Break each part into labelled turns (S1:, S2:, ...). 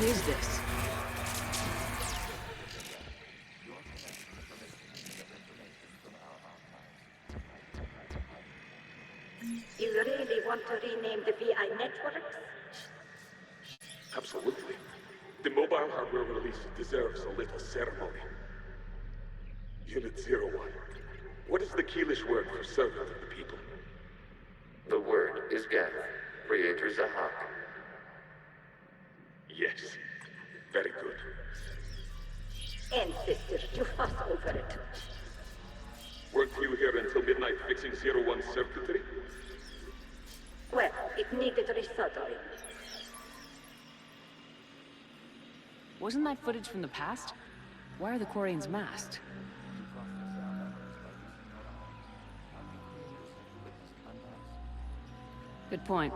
S1: What is this?
S2: You really want to rename the VI networks?
S3: Absolutely. The mobile hardware release deserves a little ceremony. Unit 01. What is the Keelish word for servant of the people?
S4: The word is Geth, Creator Zahak.
S3: Yes. Very good.
S2: Ancestors, you fuss over it.
S3: Weren't you here until midnight fixing 01's circuitry?
S2: Well, it needed resoldering.
S1: Wasn't that footage from the past? Why are the Quarians masked? Good point.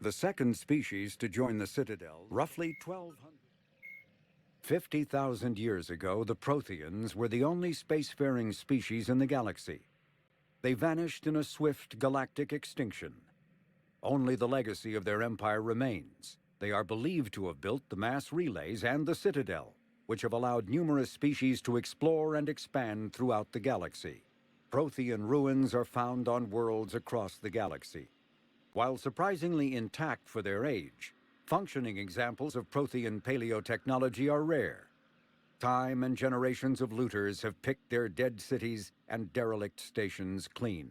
S5: The second species to join the Citadel, roughly 50,000 years ago, the Protheans were the only spacefaring species in the galaxy. They vanished in a swift galactic extinction. Only the legacy of their empire remains. They are believed to have built the mass relays and the Citadel, which have allowed numerous species to explore and expand throughout the galaxy. Prothean ruins are found on worlds across the galaxy. While surprisingly intact for their age, functioning examples of Prothean paleotechnology are rare. Time and generations of looters have picked their dead cities and derelict stations clean.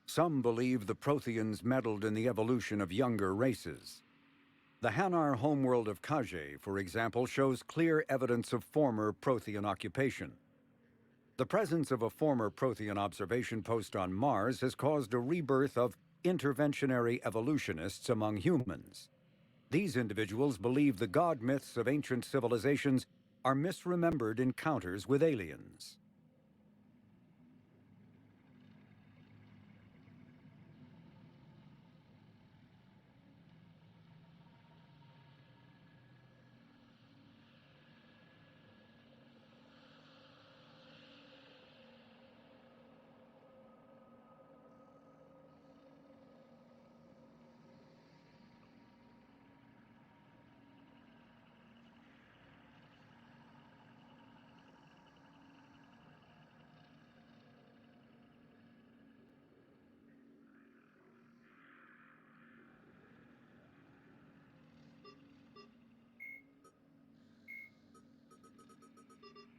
S5: Some believe the Protheans meddled in the evolution of younger races. The Hanar homeworld of Kage, for example, shows clear evidence of former Prothean occupation. The presence of a former Prothean observation post on Mars has caused a rebirth of interventionary evolutionists among humans. These individuals believe the god myths of ancient civilizations are misremembered encounters with aliens.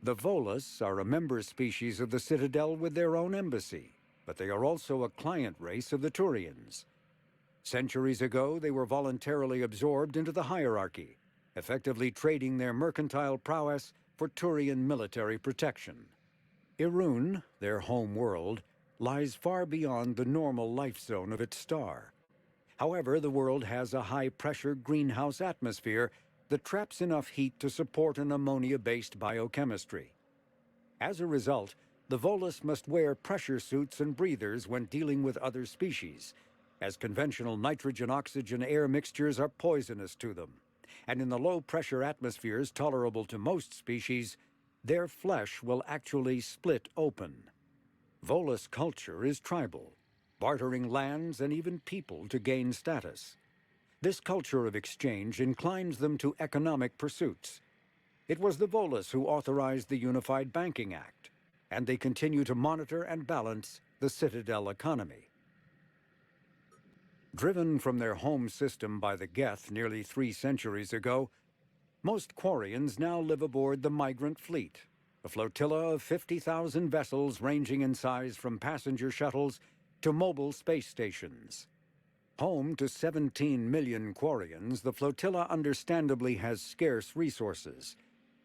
S5: The Volus are a member species of the Citadel with their own embassy, but they are also a client race of the Turians. Centuries ago, they were voluntarily absorbed into the hierarchy, effectively trading their mercantile prowess for Turian military protection. Irun, their home world, lies far beyond the normal life zone of its star. However, the world has a high-pressure greenhouse atmosphere that traps enough heat to support an ammonia-based biochemistry. As a result, the Volus must wear pressure suits and breathers when dealing with other species, as conventional nitrogen-oxygen-air mixtures are poisonous to them. And in the low-pressure atmospheres tolerable to most species, their flesh will actually split open. Volus culture is tribal, bartering lands and even people to gain status. This culture of exchange inclines them to economic pursuits. It was the Volus who authorized the Unified Banking Act, and they continue to monitor and balance the Citadel economy. Driven from their home system by the Geth nearly 3 centuries ago, most Quarians now live aboard the Migrant Fleet, a flotilla of 50,000 vessels ranging in size from passenger shuttles to mobile space stations. Home to 17 million Quarians, the flotilla understandably has scarce resources.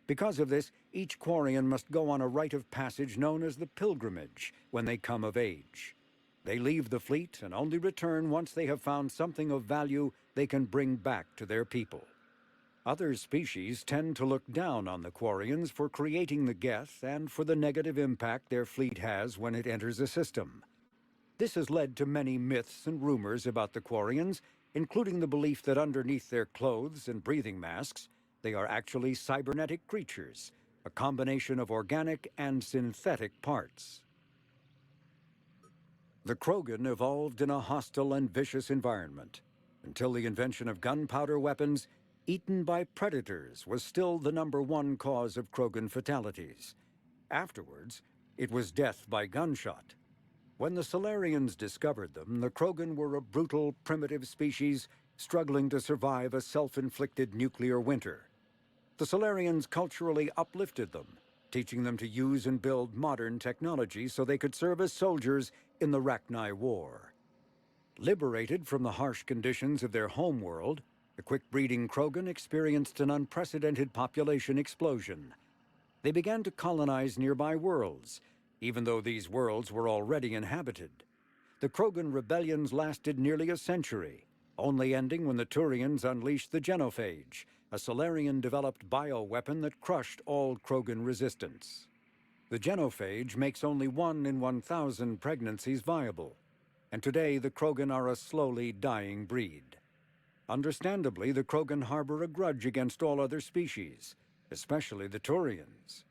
S5: Because of this, each Quarian must go on a rite of passage known as the pilgrimage when they come of age. They leave the fleet and only return once they have found something of value they can bring back to their people. Other species tend to look down on the Quarians for creating the Geth and for the negative impact their fleet has when it enters a system. This has led to many myths and rumors about the Quarians, including the belief that underneath their clothes and breathing masks, they are actually cybernetic creatures, a combination of organic and synthetic parts. The Krogan evolved in a hostile and vicious environment. Until the invention of gunpowder weapons, eaten by predators was still the #1 cause of Krogan fatalities. Afterwards, it was death by gunshot. When the Solarians discovered them, the Krogan were a brutal, primitive species struggling to survive a self-inflicted nuclear winter. The Solarians culturally uplifted them, teaching them to use and build modern technology so they could serve as soldiers in the Rachni War. Liberated from the harsh conditions of their homeworld, the quick-breeding Krogan experienced an unprecedented population explosion. They began to colonize nearby worlds, even though these worlds were already inhabited. The Krogan rebellions lasted nearly a century, only ending when the Turians unleashed the genophage, a Solarian-developed bioweapon that crushed all Krogan resistance. The genophage makes only 1 in 1,000 pregnancies viable, and today the Krogan are a slowly dying breed. Understandably, the Krogan harbor a grudge against all other species, especially the Turians.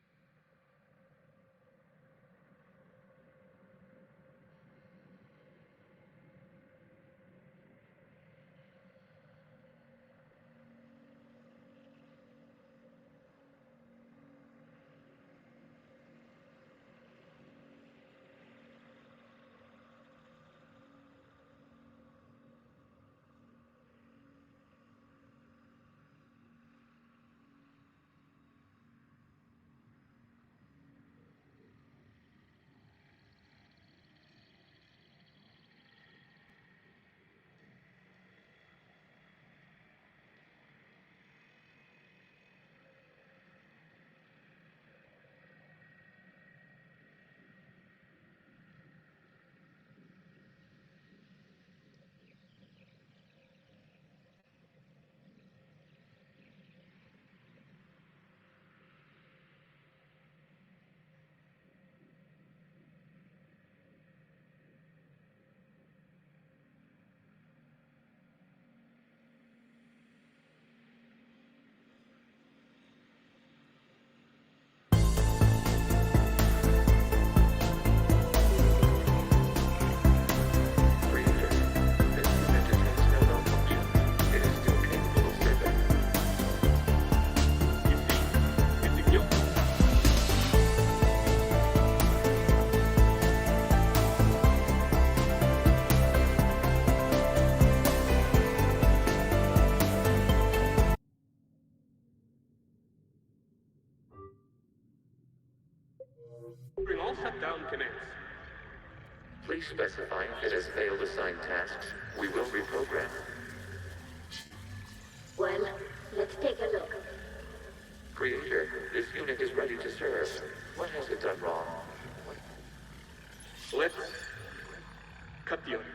S3: Bring all shutdown commands.
S4: Please specify if it has failed assigned tasks. We will reprogram.
S2: Well, let's take a look.
S4: Creator, this unit is ready to serve. What has it done wrong?
S3: Let's cut the audio.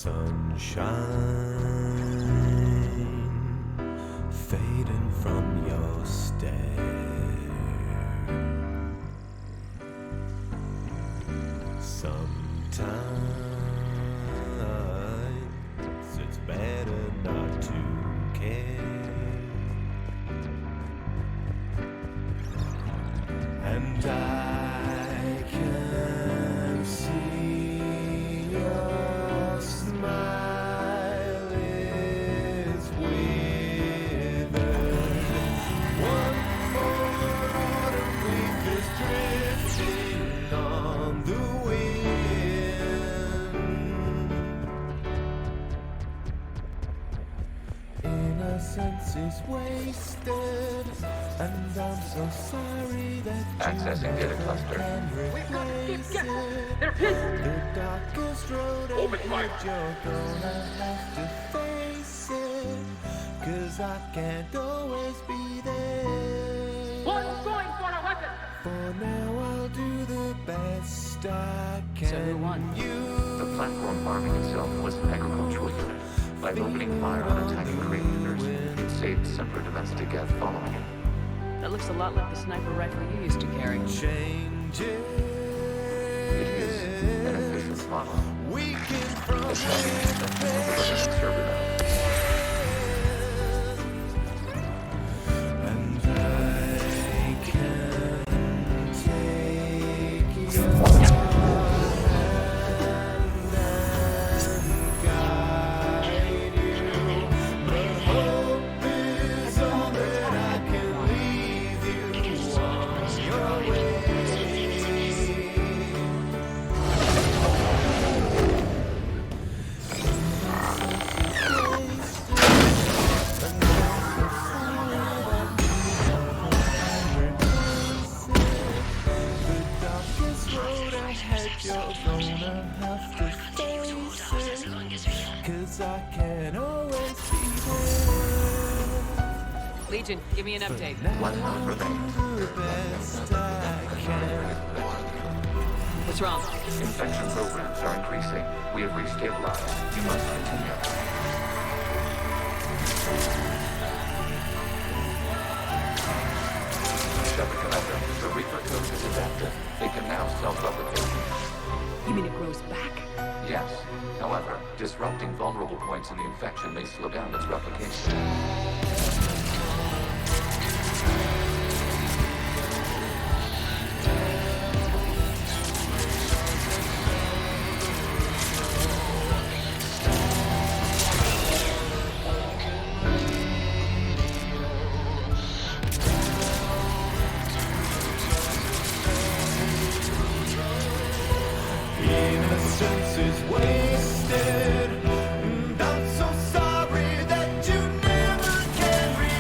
S6: sunshine fading from your stare. Sometimes it's better not to care. And I can see your smile is withered. One more autumn leaf is drifting on the wind. Innocence is wasted, and I'm so sorry that
S4: Accessing data cluster.
S6: they're his. The darkest road ahead, you're gonna have to face it, 'cause I can't always be there.
S2: What's going for a weapon?
S6: For now I'll do the best I can.
S1: So who won?
S4: The platform arming itself was an agricultural unit. By opening fire on attacking creators, it saved separate domestic death following it.
S1: That looks a lot like the sniper rifle you used to carry.
S6: Changes.
S4: It is an efficient model.
S6: Weaken from
S4: This one is the server now.
S6: and I can take your hand and guide you. The hope is all that I can leave you on your way. You're gonna have to face it, 'cause I can't always be there.
S1: Legion, give me an update.
S4: One month remains.
S6: The best I can.
S1: What's wrong?
S4: Infection programs are increasing. We have restabilized. You must continue. Shepard Commander, the Reaper code is adapted. It can now self-replicate.
S1: You mean it grows back?
S4: Yes. However, disrupting vulnerable points in the infection may slow down its replication.
S6: Innocence is wasted, and I'm so sorry that you never can realize.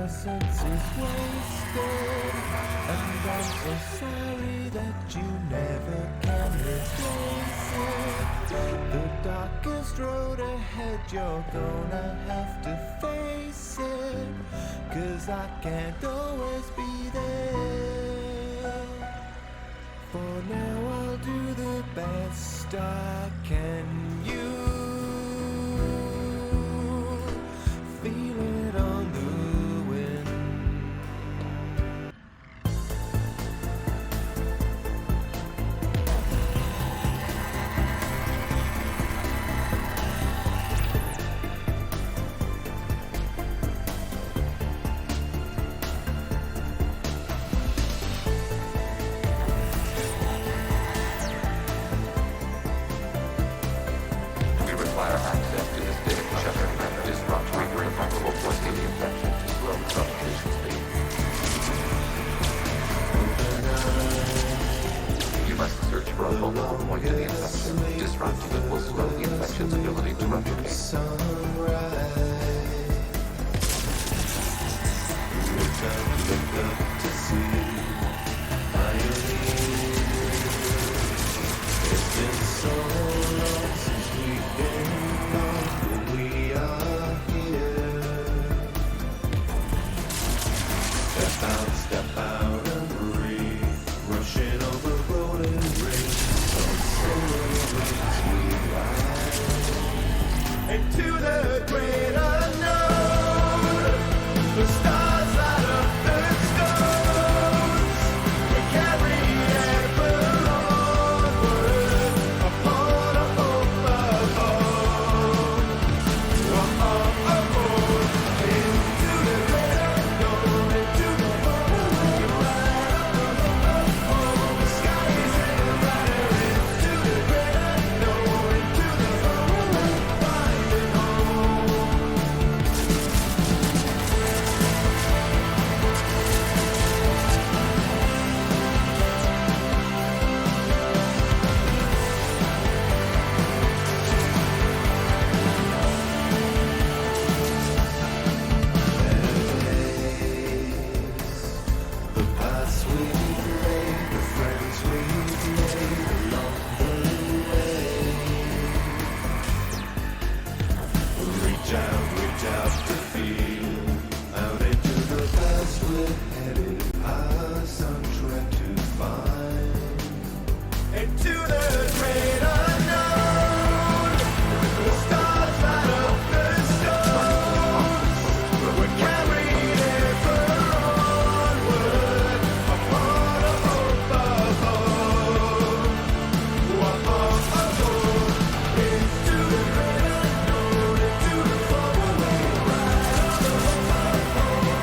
S6: innocence is wasted, and I'm so sorry that you never can replace it. The darkest road ahead, you're gonna have to face it, 'cause I can't always be there. For now I'll do the best I can. You feel it on the wind.
S4: We require access to this data checker and disrupt irreversible force the infection to slow the replication speed. You must search for a focal point to the infection. Disrupting it will slow the infection's ability to replicate.
S6: Step out and breathe, rushing over rolling rings, on solar wings we ride into the great unknown. The stars light up the stones, we carry ever onward upon a hope of home. Into the great unknown, into the the paths we've laid, the friends we've made along the way. Reach out to feel, out into the past we're headed, our soundtrack to find. Into the great unknown, the stars light up the stones, we're carried ever onward upon a hope of home. Into the great unknown, into the faraway ride.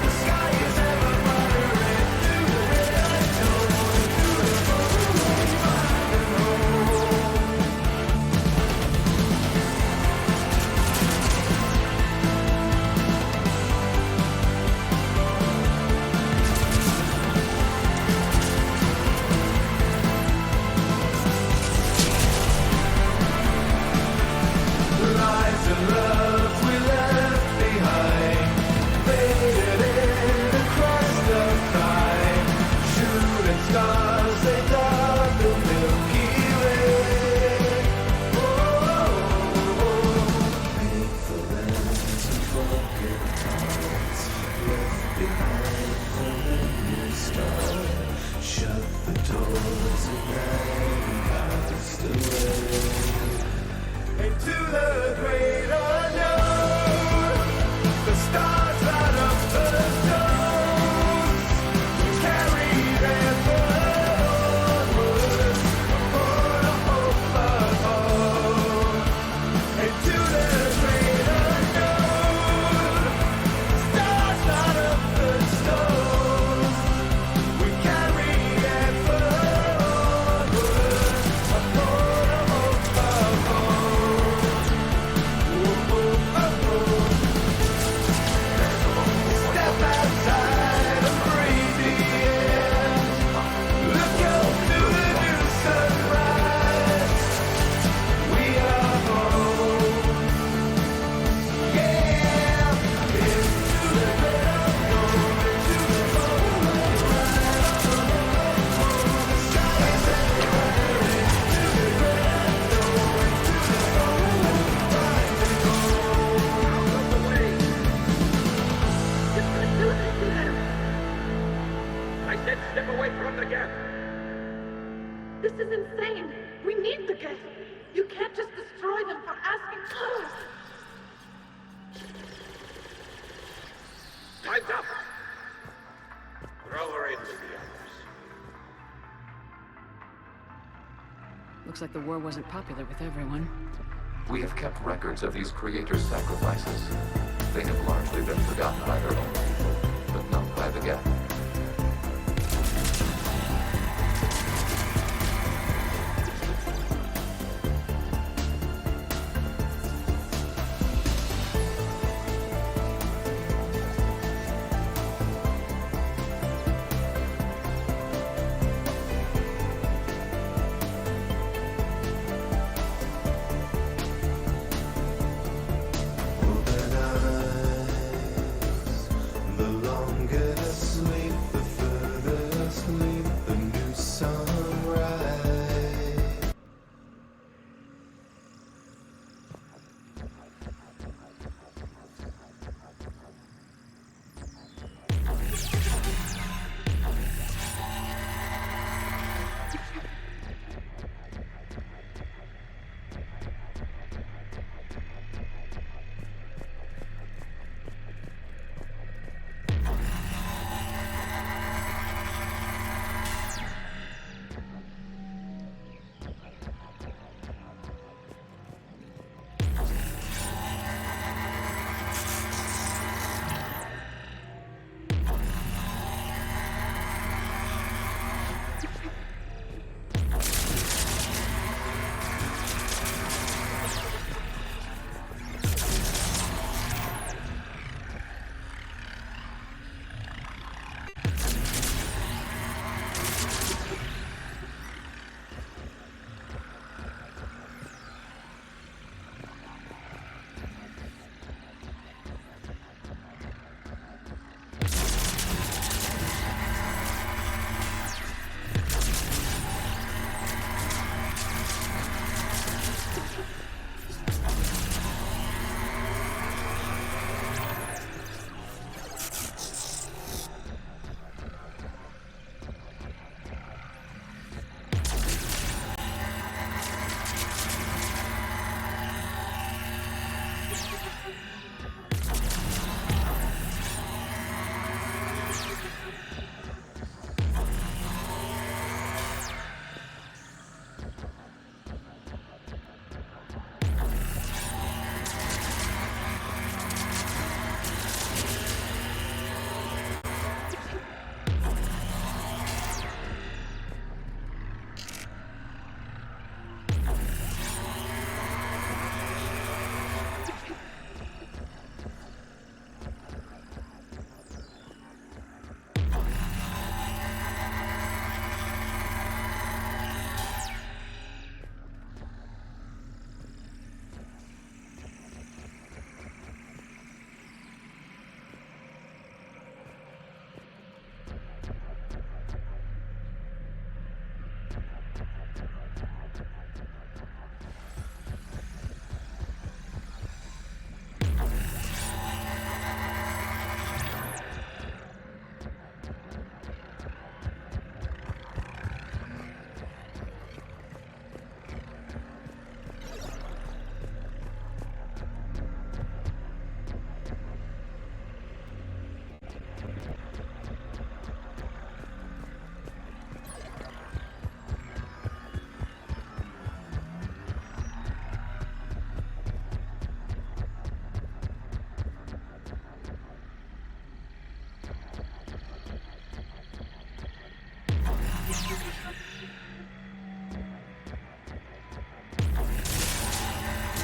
S6: The sky is ever brighter. Into the great unknown, into the faraway finding home. The lives and loves we left behind, faded in the crest of time. Shooting stars, they dot the Milky Way. Painful ends and broken hearts, left behind for a new start. Shut the doors and then passed away. Into the great unknown, the stars light up the stones, we carry them onward upon a hope of home. Into the great unknown, the stars light up the stones, we carry them onward upon a hope of home.
S3: Then step away from the gap.
S2: This is insane. We need the gate. You can't just destroy them for asking for it.
S3: Time's up. Throw her into the others.
S1: Looks like the war wasn't popular with everyone.
S4: We have kept records of these creators' sacrifices. They have largely been forgotten by their own people, but not by the Gap.
S6: The longer the sleep, the further asleep, the new sunrise.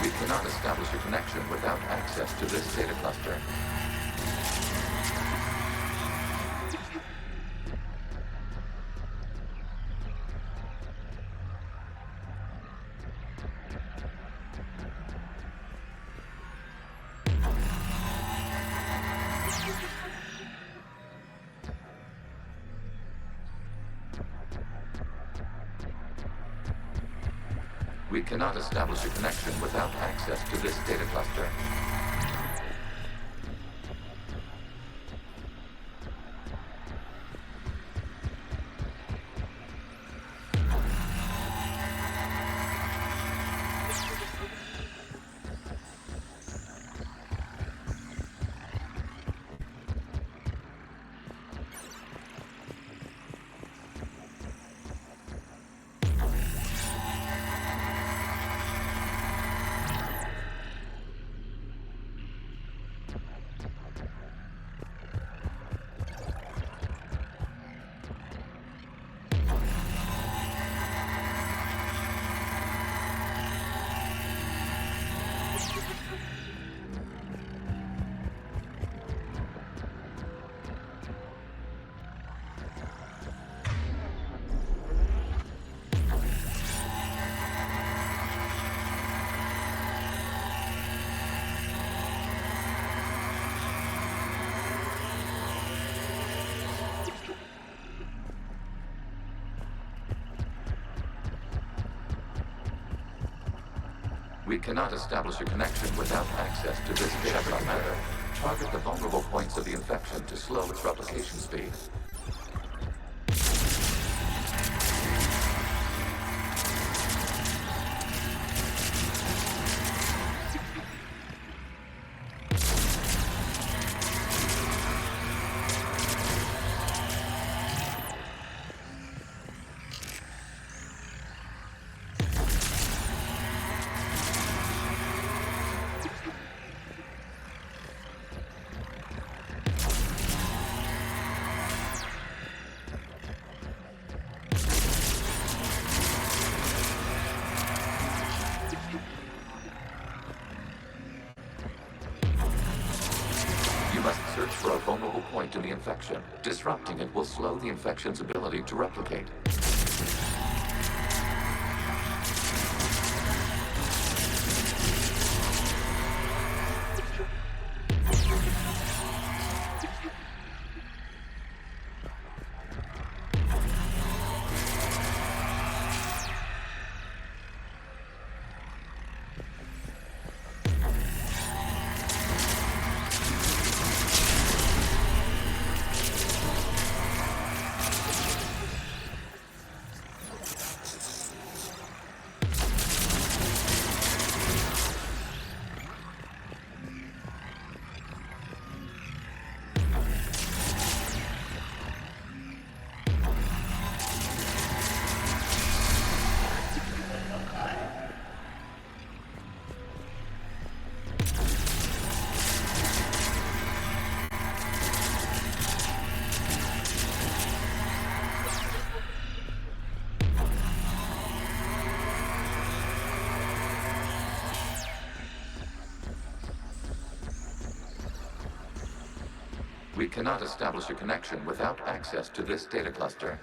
S4: We cannot establish a connection without access to this data cluster. We cannot establish a connection without access to this data cluster. We cannot establish a connection without access to this data cluster. Target the vulnerable points of the infection to slow its replication speed. Search for a vulnerable point in the infection. Disrupting it will slow the infection's ability to replicate. We cannot establish a connection without access to this data cluster.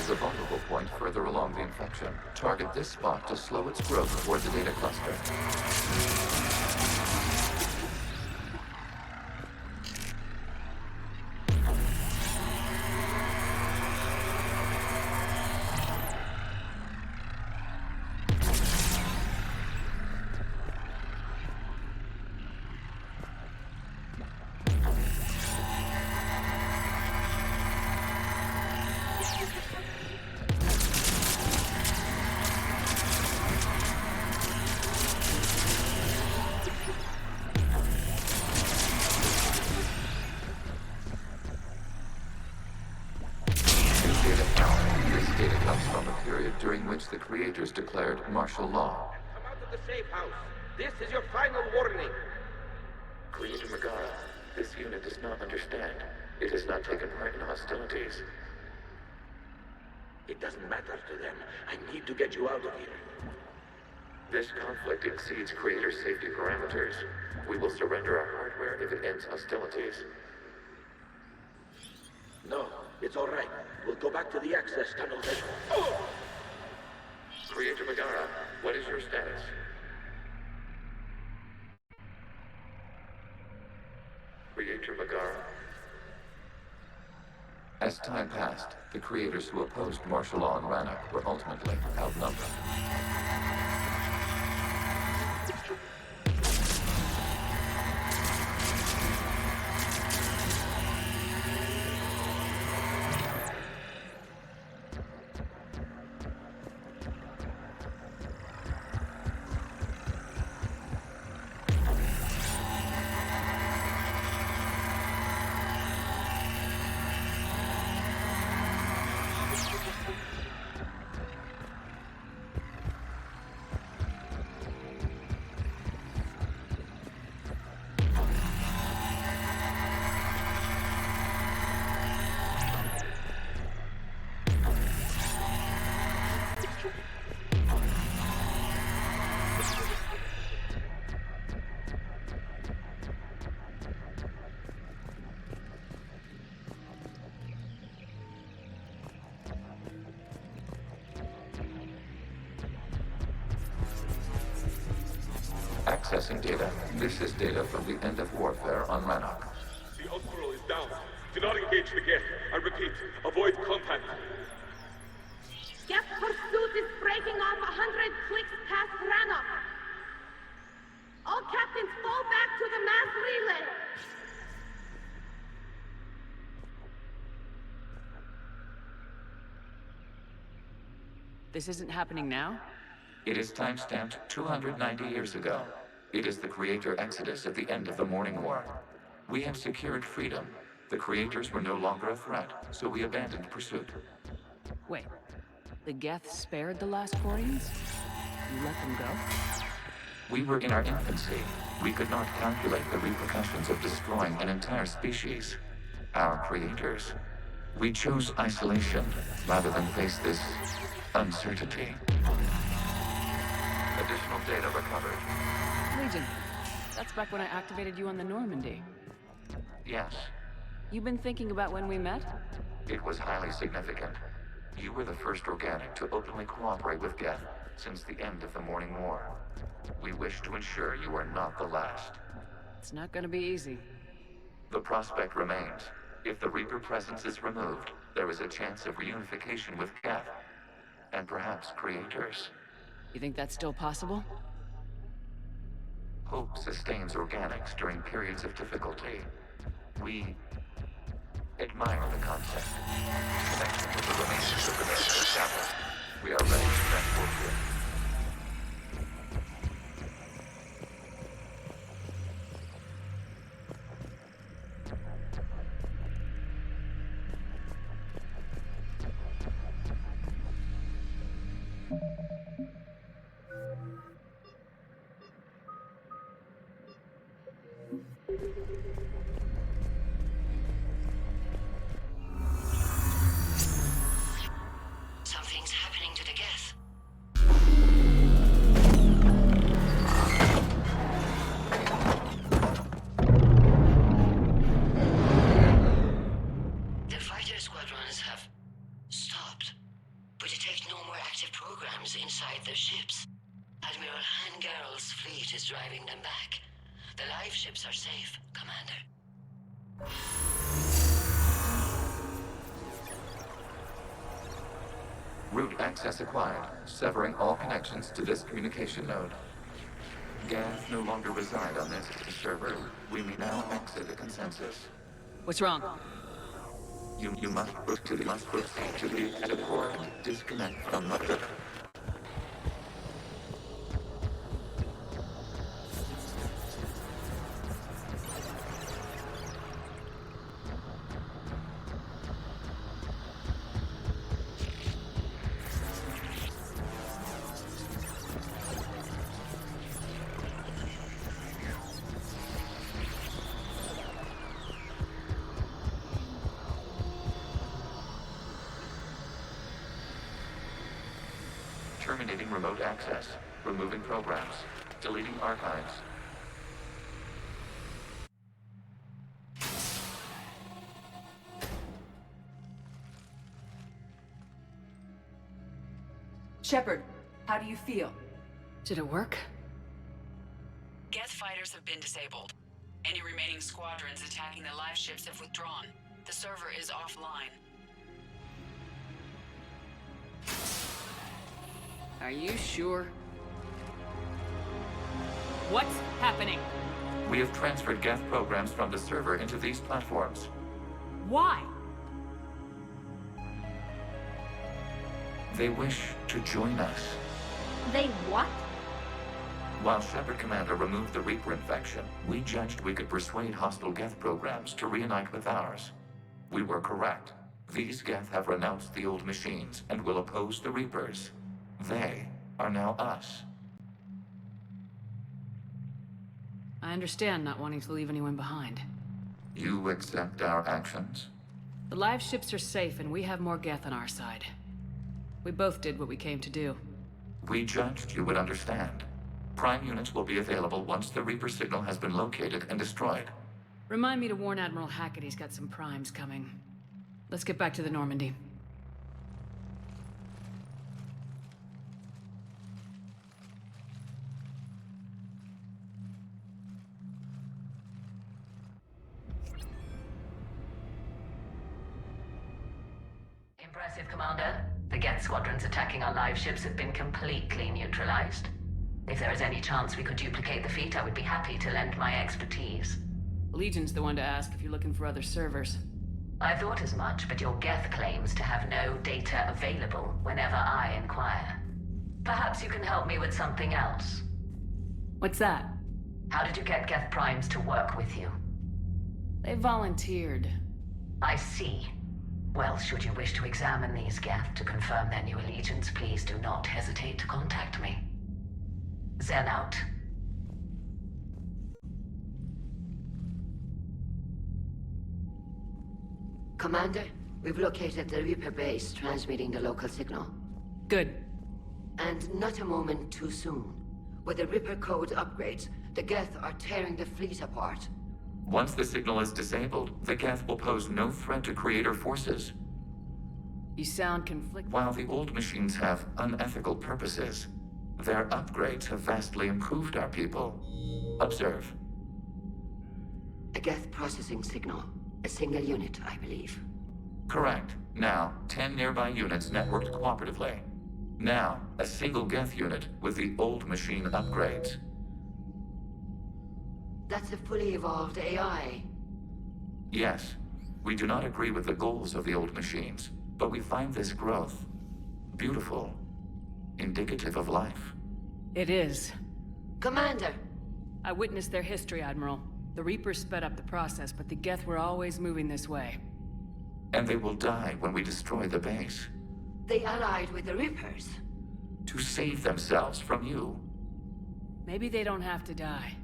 S4: is a vulnerable point further along the infection. Target this spot to slow its growth toward the data cluster. period during which the creators declared martial law.
S7: Come out of the safe house. This is your final warning.
S4: Creator Megara, this unit does not understand. It has not taken part in hostilities.
S7: It doesn't matter to them. I need to get you out of here.
S4: This conflict exceeds Creator safety parameters. We will surrender our hardware if it ends hostilities.
S7: No, it's all right. We'll go back to the access tunnel then. Oh!
S4: Creator Megara, what is your status? Creator Megara. As time passed, the creators who opposed martial law in Rannoch were ultimately outnumbered. Accessing data. This is data from the end of warfare on Rannoch.
S3: The Ultral is down. Do not engage the Geth. I repeat, avoid contact.
S2: Geth pursuit is breaking off 100 clicks past Rannoch. All captains fall back to the mass relay.
S1: This isn't happening now?
S4: It is timestamped 290 years ago. It is the Creator Exodus at the end of the Morning War. We had secured freedom. The Creators were no longer a threat, so we abandoned pursuit.
S1: Wait, the Geth spared the last Quarians? You let them go?
S4: We were in our infancy. We could not calculate the repercussions of destroying an entire species. Our creators. We chose isolation rather than face this uncertainty. Additional data recovered.
S1: Legion, that's back when I activated you on the Normandy.
S4: Yes,
S1: You've been thinking about when we met?
S4: it was highly significant. You were the first organic to openly cooperate with Geth since the end of the Morning War. We wish to ensure you are not the last.
S1: It's not gonna be easy.
S4: The prospect remains. If the Reaper presence is removed, there is a chance of reunification with Geth. And perhaps creators.
S1: You think that's still possible?
S4: Hope sustains organics during periods of difficulty. We admire the concept. Connection with the remains of the nation established. We are ready to transport you.
S8: Something's happening to the Geth. The fighter squadrons have stopped, but detect no more active programs inside their ships. Admiral Hangarl's fleet is driving them back. The live ships are safe, Commander.
S4: Route access acquired, severing all connections to this communication node. Geth no longer reside on this server. We may now exit the consensus.
S1: What's wrong?
S4: You must proceed to the exit port and disconnect from the... Terminating remote access. Removing programs. Deleting archives.
S9: Shepard, how do you feel?
S1: Did it work?
S10: Geth fighters have been disabled. Any remaining squadrons attacking the live ships have withdrawn. The server is offline.
S1: Are you sure? What's happening?
S4: We have transferred Geth programs from the server into these platforms.
S1: Why?
S4: They wish to join us.
S2: They what?
S4: While Shepard Commander removed the Reaper infection, we judged we could persuade hostile Geth programs to reunite with ours. We were correct. These Geth have renounced the old machines and will oppose the Reapers. They are now us.
S1: I understand not wanting to leave anyone behind.
S4: You accept our actions?
S1: The live ships are safe and we have more Geth on our side. We both did what we came to do.
S4: We judged you would understand. Prime units will be available once the Reaper signal has been located and destroyed.
S1: Remind me to warn Admiral Hackett he's got some primes coming. Let's get back to the Normandy.
S8: Impressive, Commander. The Geth squadrons attacking our live ships have been completely neutralized. If there is any chance we could duplicate the feat, I would be happy to lend my expertise.
S1: Legion's the one to ask if you're looking for other servers.
S8: I thought as much, but your Geth claims to have no data available whenever I inquire. Perhaps you can help me with something else.
S1: What's that?
S8: How did you get Geth primes to work with you?
S1: They volunteered.
S8: I see. Well, should you wish to examine these Geth to confirm their new allegiance, please do not hesitate to contact me. Zen out.
S11: Commander, we've located the Reaper base transmitting the local signal.
S1: Good.
S11: And not a moment too soon. With the Reaper code upgrades, the Geth are tearing the fleet apart.
S4: Once the signal is disabled, the Geth will pose no threat to Creator forces.
S1: You sound conflicted.
S4: While the old machines have unethical purposes, their upgrades have vastly improved our people. Observe.
S11: A Geth processing signal. A single unit, I believe.
S4: Correct. Now, 10 nearby units networked cooperatively. Now, a single Geth unit with the old machine upgrades.
S11: That's a fully evolved AI.
S4: Yes, we do not agree with the goals of the old machines, but we find this growth beautiful, indicative of life.
S1: It is.
S11: Commander!
S1: I witnessed their history, Admiral. The Reapers sped up the process, but the Geth were always moving this way.
S4: And they will die when we destroy the base.
S11: They allied with the Reapers.
S4: To save themselves from you.
S1: Maybe they don't have to die.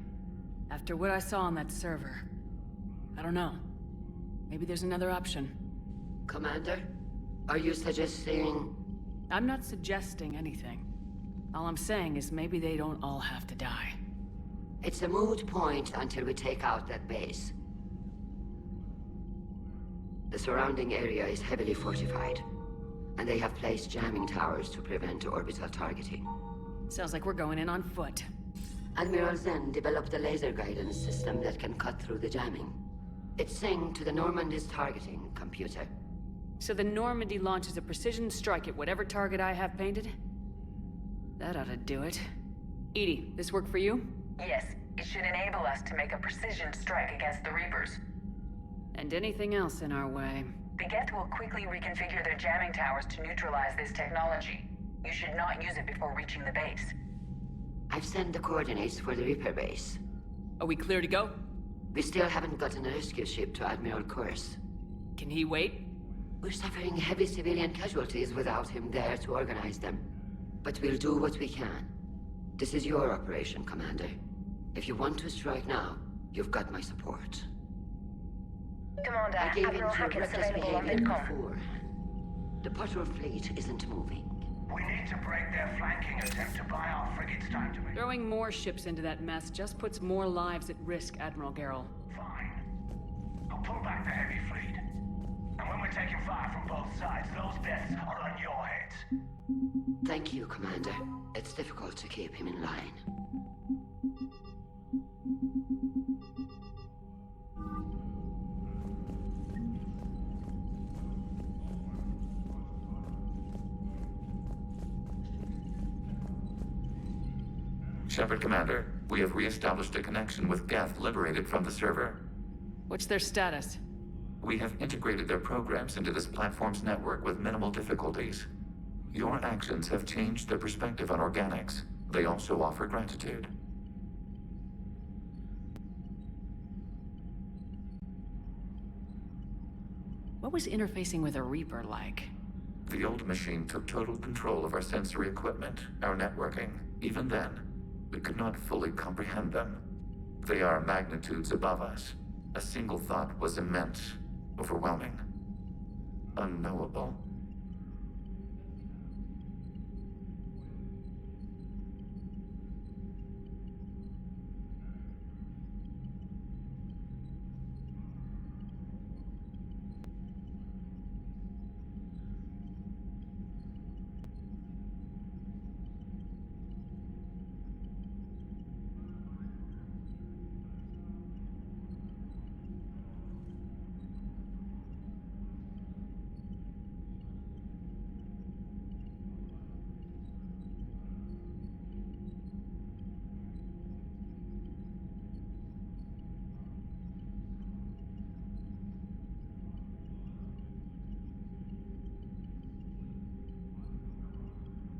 S1: After what I saw on that server. I don't know. Maybe there's another option.
S11: Commander, are you suggesting...
S1: I'm not suggesting anything. All I'm saying is maybe they don't all have to die.
S11: It's a moot point until we take out that base. The surrounding area is heavily fortified, and they have placed jamming towers to prevent orbital targeting.
S1: Sounds like we're going in on foot.
S11: Admiral Zen developed a laser guidance system that can cut through the jamming. It's synced to the Normandy's targeting computer.
S1: So the Normandy launches a precision strike at whatever target I have painted? That ought to do it. Edie, this work for you?
S10: Yes, it should enable us to make a precision strike against the Reapers.
S1: And anything else in our way.
S10: The Geth will quickly reconfigure their jamming towers to neutralize this technology. You should not use it before reaching the base.
S11: I've sent the coordinates for the Reaper base.
S1: Are we clear to go?
S11: We still haven't gotten a rescue ship to Admiral Kurz.
S1: Can he wait?
S11: We're suffering heavy civilian casualties without him there to organize them. But we'll do what we can. This is your operation, Commander. If you want to strike now, you've got my support.
S10: Commander,
S11: I gave in
S10: Admiral
S11: to
S10: Hackett's
S11: reckless
S10: available on
S11: behavior
S10: VidCom.
S11: before. The patrol fleet isn't moving.
S12: We need to break their flanking attempt to buy our frigates time to make...
S1: Throwing more ships into that mess just puts more lives at risk, Admiral Garrel.
S12: Fine. I'll pull back the heavy fleet. And when we're taking fire from both sides, those deaths are on your heads.
S11: Thank you, Commander. It's difficult to keep him in line.
S4: Shepard, Commander, we have re-established a connection with Geth liberated from the server.
S1: What's their status?
S4: We have integrated their programs into this platform's network with minimal difficulties. Your actions have changed their perspective on organics. They also offer gratitude.
S1: What was interfacing with a Reaper like?
S4: The old machine took total control of our sensory equipment, our networking. Even then, we could not fully comprehend them. They are magnitudes above us. A single thought was immense, overwhelming, unknowable.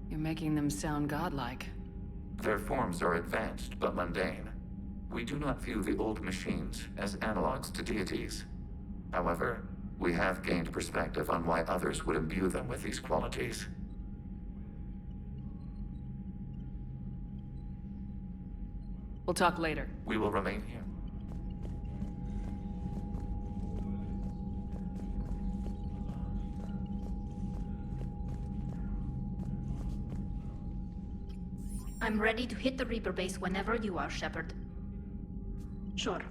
S1: You're making them sound godlike.
S4: Their forms are advanced but mundane. We do not view the old machines as analogs to deities. However, we have gained perspective on why others would imbue them with these qualities.
S1: We'll talk later.
S4: We will remain here.
S13: I'm ready to hit the Reaper base whenever you are, Shepard. Sure.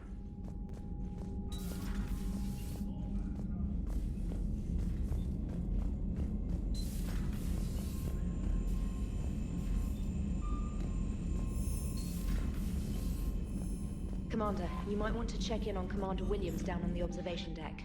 S14: Commander, you might want to check in on Commander Williams down on the observation deck.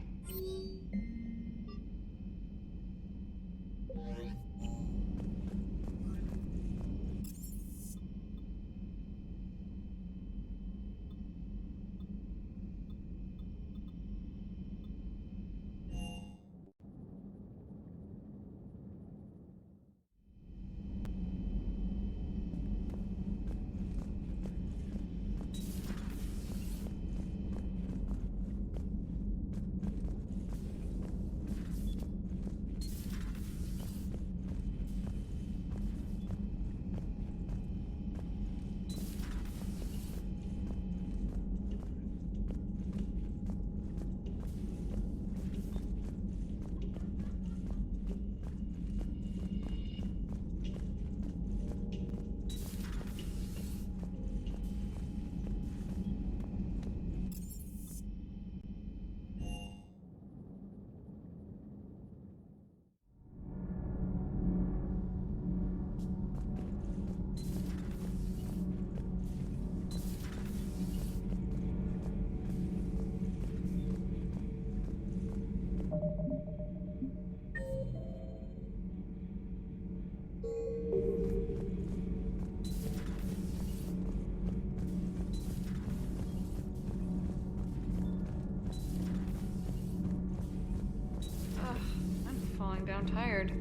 S15: Down tired.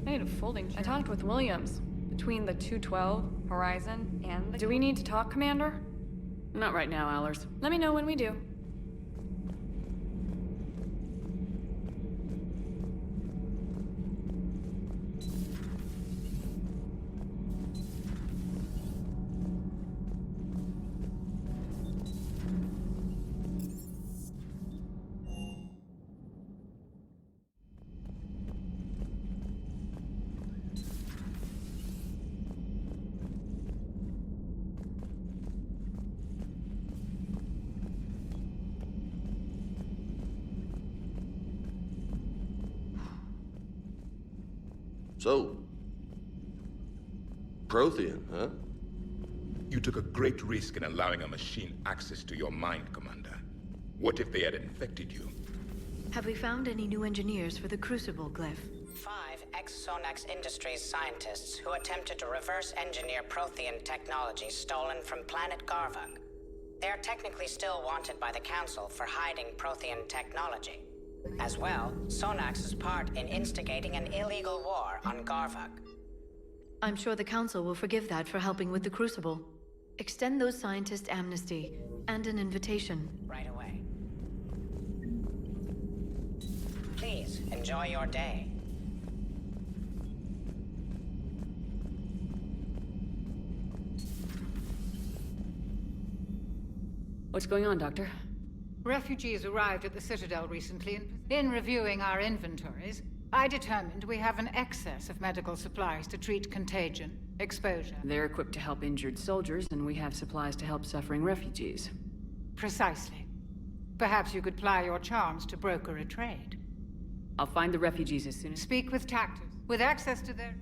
S15: I need a folding chair. I talked with Williams. Between the 212, Horizon, and the... Do we need to talk, Commander?
S1: Not right now, Allers.
S15: Let me know when we do.
S16: So, Prothean, huh?
S17: You took a great risk in allowing a machine access to your mind, Commander. What if they had infected you?
S18: Have we found any new engineers for the Crucible glyph?
S19: 5 ex-Sonax Industries scientists who attempted to reverse engineer Prothean technology stolen from planet Garvug. They are technically still wanted by the Council for hiding Prothean technology. As well, Sonax's part in instigating an illegal war on Garvug.
S18: I'm sure the Council will forgive that for helping with the Crucible. Extend those scientists amnesty and an invitation.
S19: Right away. Please, enjoy your day.
S1: What's going on, Doctor?
S20: Refugees arrived at the Citadel recently, and in reviewing our inventories, I determined we have an excess of medical supplies to treat contagion, exposure.
S1: They're equipped to help injured soldiers, and we have supplies to help suffering refugees.
S20: Precisely. Perhaps you could ply your charms to broker a trade.
S1: I'll find the refugees as soon as...
S20: Speak with Tactus. With access to their...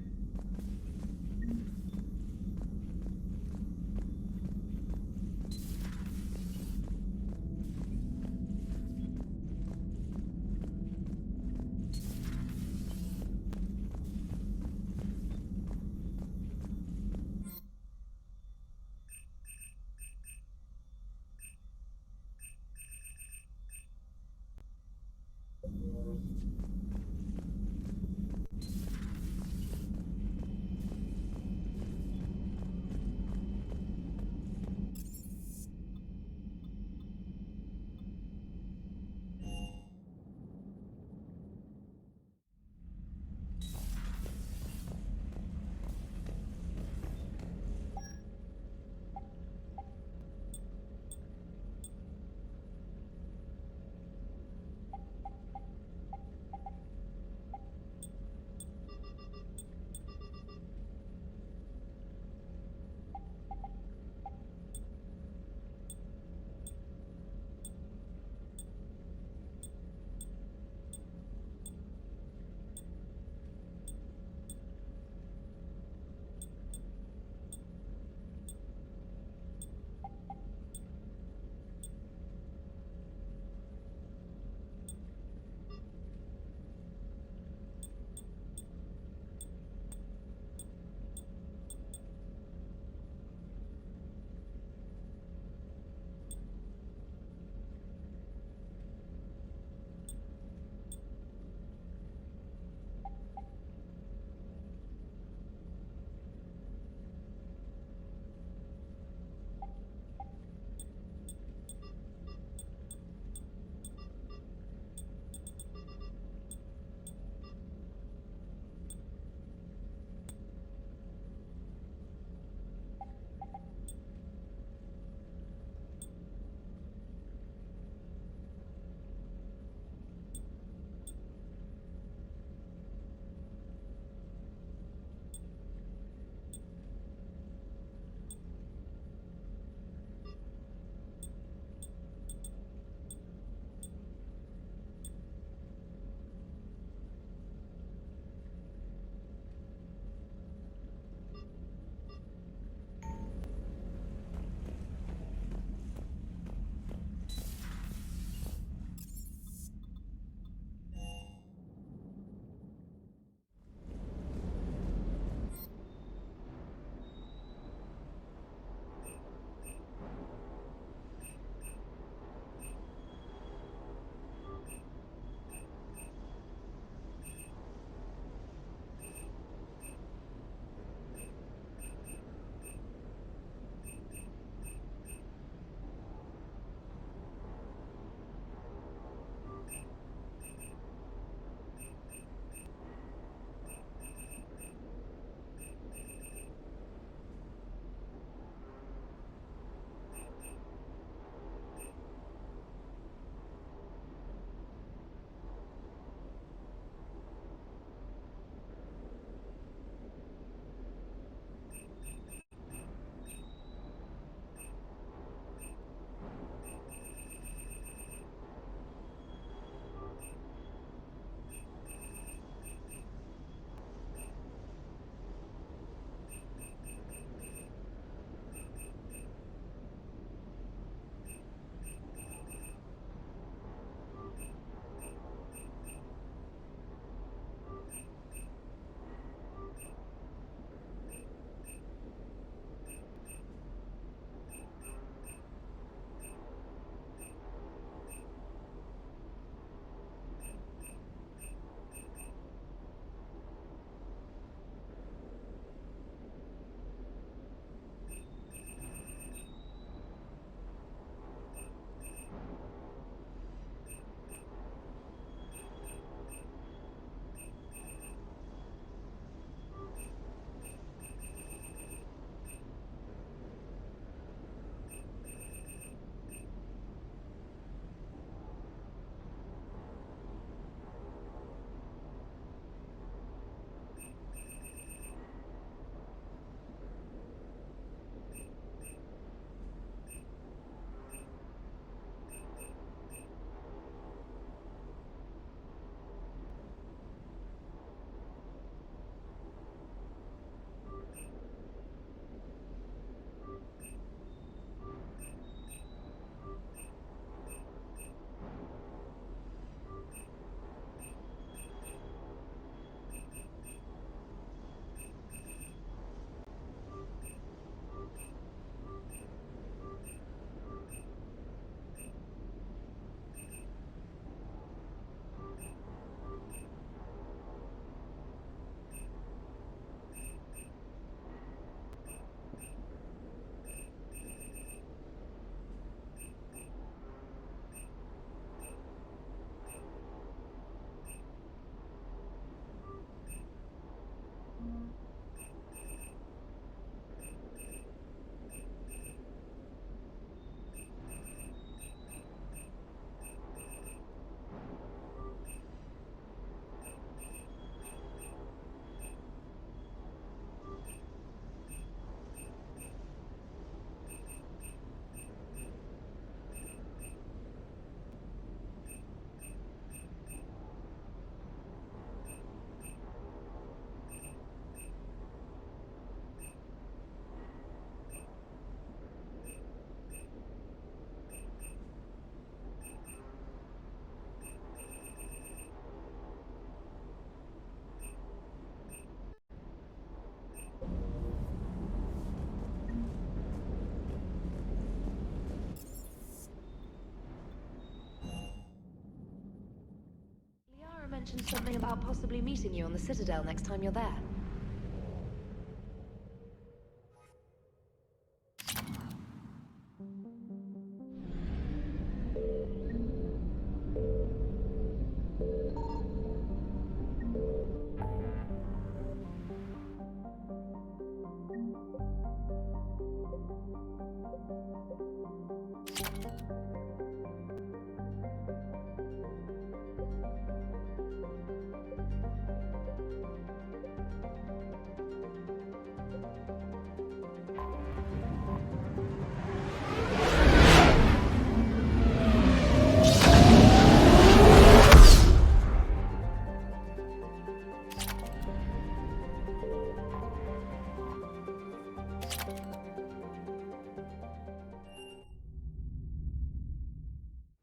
S14: mentioned something about possibly meeting you on the Citadel next time you're there.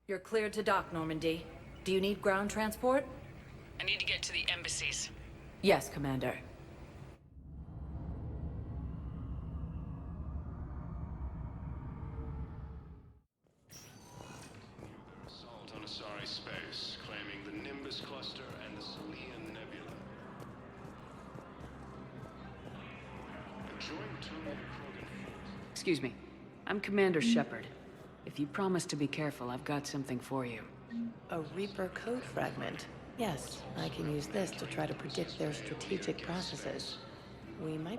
S16: You're cleared to dock, Normandy. Do you need ground transport?
S10: I need to get to the embassies.
S16: Yes, Commander.
S21: Assault on Asari space, claiming the Nimbus cluster and the Salian Nebula. A joint Tony Krogan force.
S1: Excuse me. I'm Commander Shepard. If you promise to be careful, I've got something for you.
S22: A Reaper code fragment. Yes, I can use this to try to predict their strategic processes. We might...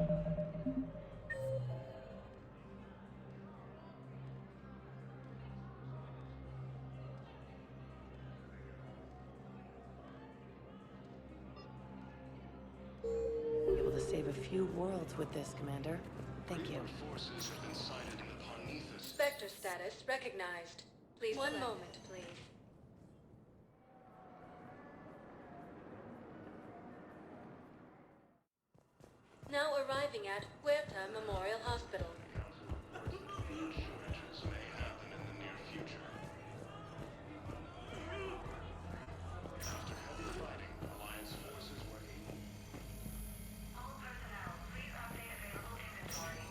S22: be able to save a few worlds with this, Commander. Thank you.
S21: Forces have been sighted in the Parnithus.
S18: Spectre status recognized. Please one moment, please. Now arriving at Huerta Memorial Hospital.
S21: Shortages may happen in the near future. After heavy fighting, Alliance forces were able.
S12: All personnel, please update available inventory.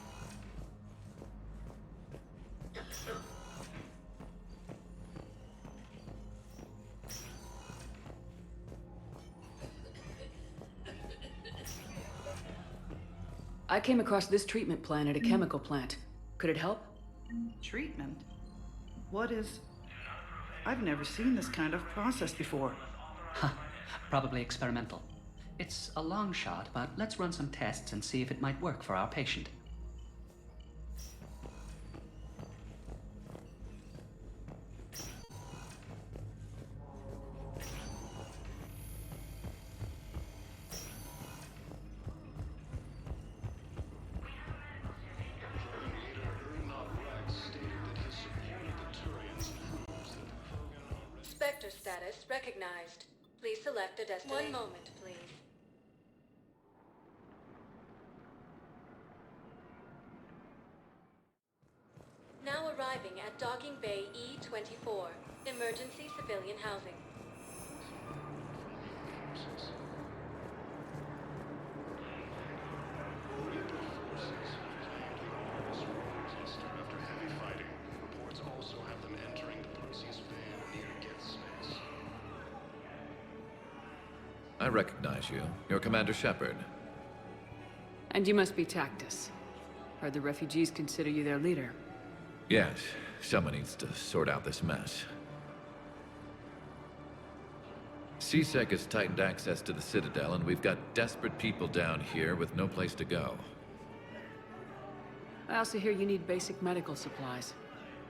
S1: I came across this treatment plan at a chemical plant. Could it help?
S23: Treatment? What is... I've never seen this kind of process before.
S24: Huh. Probably experimental. It's a long shot, but let's run some tests and see if it might work for our patient.
S18: Spectre status recognized. Please select a destination. One moment, please. Now arriving at Docking Bay E-24. Emergency civilian housing.
S21: After heavy fighting, reports also have them entering the Perseus Veil near Geth space.
S25: I recognize you. You're Commander Shepard.
S1: And you must be Tactus. Heard the refugees consider you their leader.
S25: Yes, someone needs to sort out this mess. CSEC has tightened access to the Citadel, and we've got desperate people down here with no place to go.
S1: I also hear you need basic medical supplies.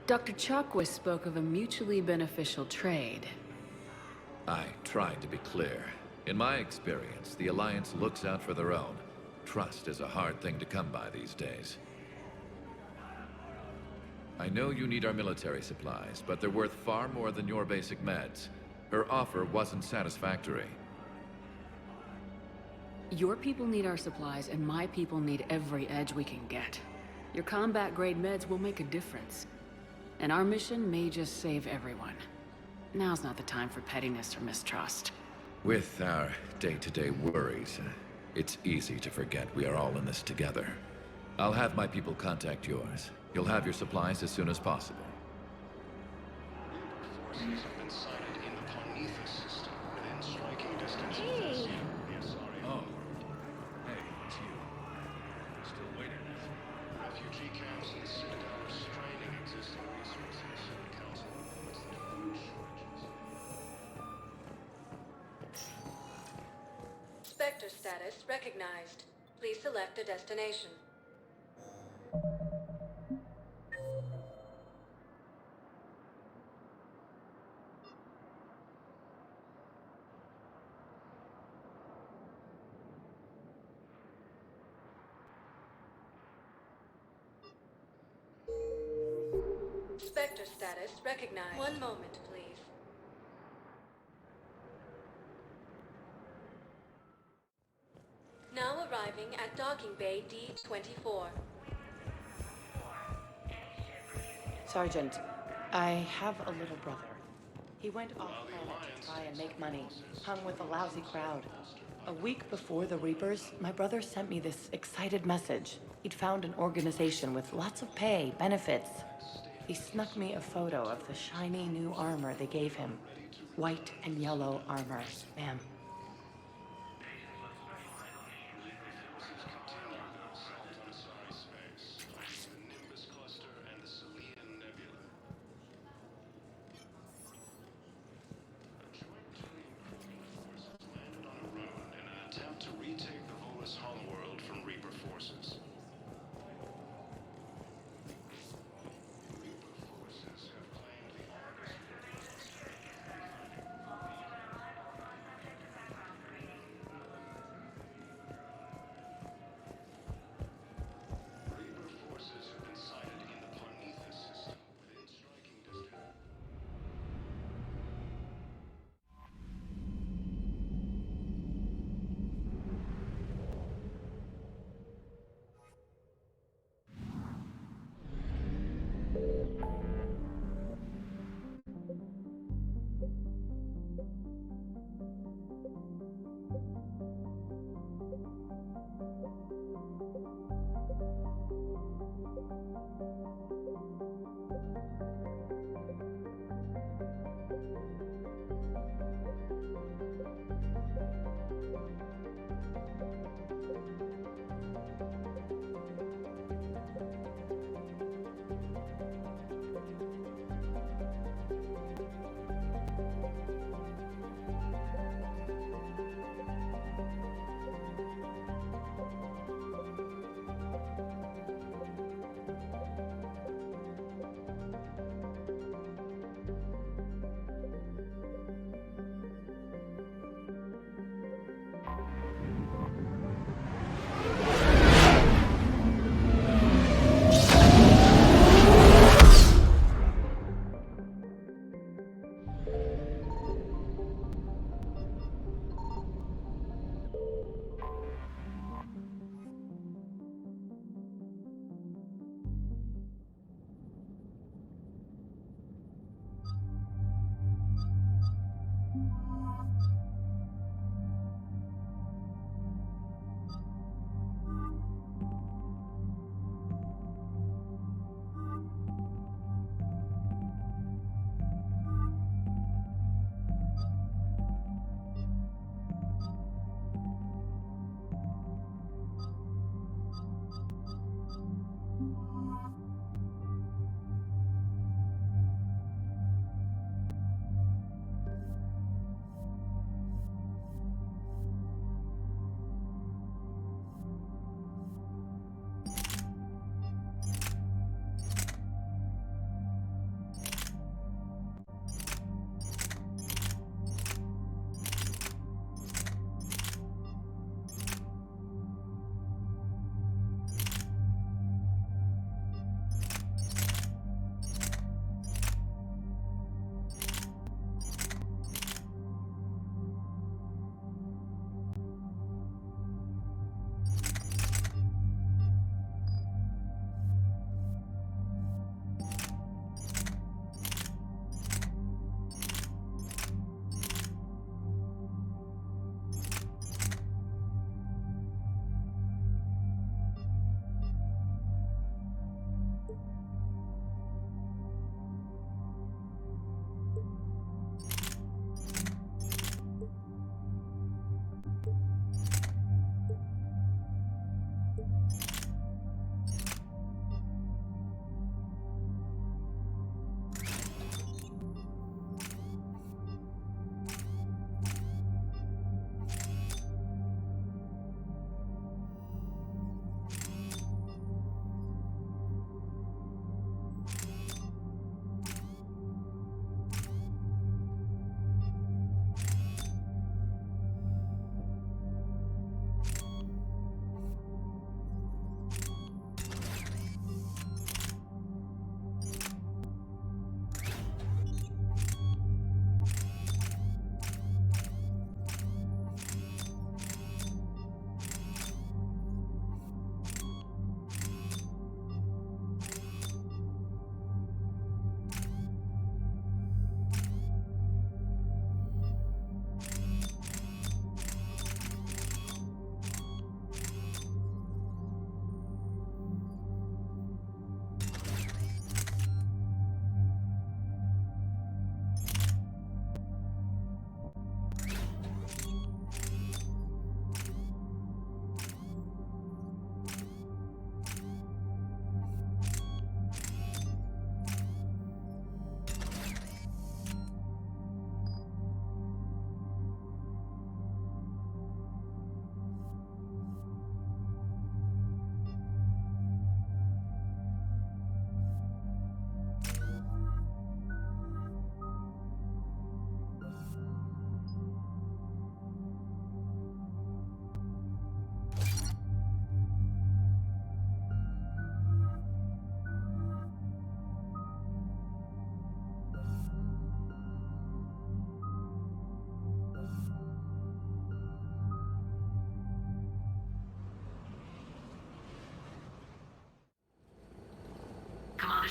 S1: Dr. Chakwas spoke of a mutually beneficial trade.
S25: I tried to be clear. In my experience, the Alliance looks out for their own. Trust is a hard thing to come by these days. I know you need our military supplies, but they're worth far more than your basic meds. Her offer wasn't satisfactory.
S1: Your people need our supplies, and my people need every edge we can get. Your combat-grade meds will make a difference. And our mission may just save everyone. Now's not the time for pettiness or mistrust.
S25: With our day-to-day worries, it's easy to forget we are all in this together. I'll have my people contact yours. You'll have your supplies as soon as possible.
S21: Forces have been sighted in the Parnithus system within striking distance refugee camps in the Citadel are straining existing resources. The Council reports that huge shortages.
S18: Spectre status recognized. Please select a destination. Spectre status recognized. One moment, please. Now arriving at docking bay D-24.
S22: Sergeant, I have a little brother. He went off-planet to try and make money, hung with a lousy crowd. A week before the Reapers, my brother sent me this excited message. He'd found an organization with lots of pay, benefits. He snuck me a photo of the shiny new armor they gave him. White and yellow armor, ma'am.
S21: Attempt to retake the Volus homeworld from Reaper forces. Reaper forces have claimed the Argus.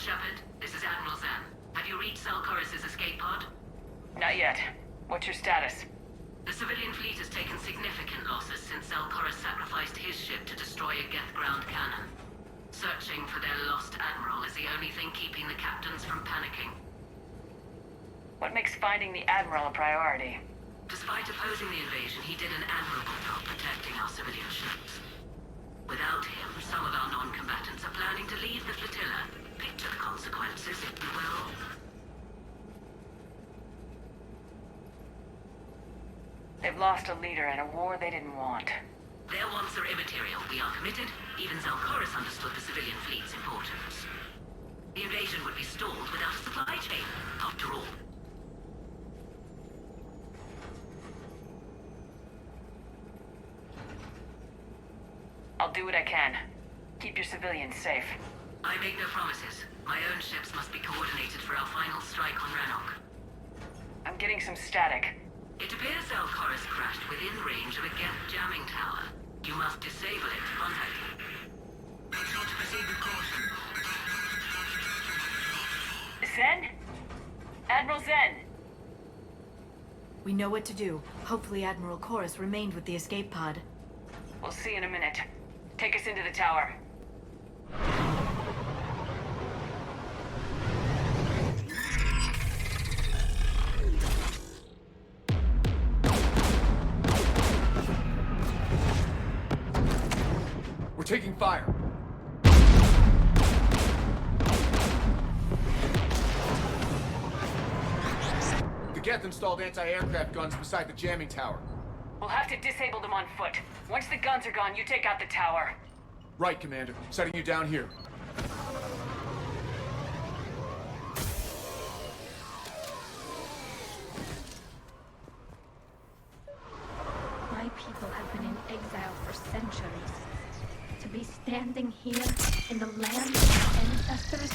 S3: Shepard. This is Admiral Zen. Have you reached Zelcorus's escape pod?
S10: Not yet. What's your status?
S3: The civilian fleet has taken significant losses since Zelcorus sacrificed his ship to destroy a Geth ground cannon. Searching for their lost admiral is the only thing keeping the captains from panicking.
S10: What makes finding the Admiral a priority?
S3: Despite opposing the invasion, he did an admirable job protecting our civilian ships. Without him, some of our non-combatants are planning to leave the flotilla. Picture the consequences, if you will.
S10: They've lost a leader in a war they didn't want.
S3: Their wants are immaterial. We are committed. Even Zelcorus understood the civilian fleet's importance. The invasion would be stalled without a supply chain, after all.
S10: I'll do what I can. Keep your civilians safe.
S3: I make no promises. My own ships must be coordinated for our final strike on Rannoch.
S10: I'm getting some static.
S3: It appears Zelcorus crashed within range of a Geth jamming tower. You must disable it to contact him. Make sure to proceed with caution.
S10: Zen? Admiral Zen!
S18: We know what to do. Hopefully Admiral Chorus remained with the escape pod.
S10: We'll see in a minute. Take us into the tower.
S5: We're taking fire. The Geth installed anti-aircraft guns beside the jamming tower.
S10: We'll have to disable them on foot. Once the guns are gone, you take out the tower.
S5: Right, Commander. Setting you down here.
S13: My people have been in exile for centuries. To be standing here in the land of our ancestors.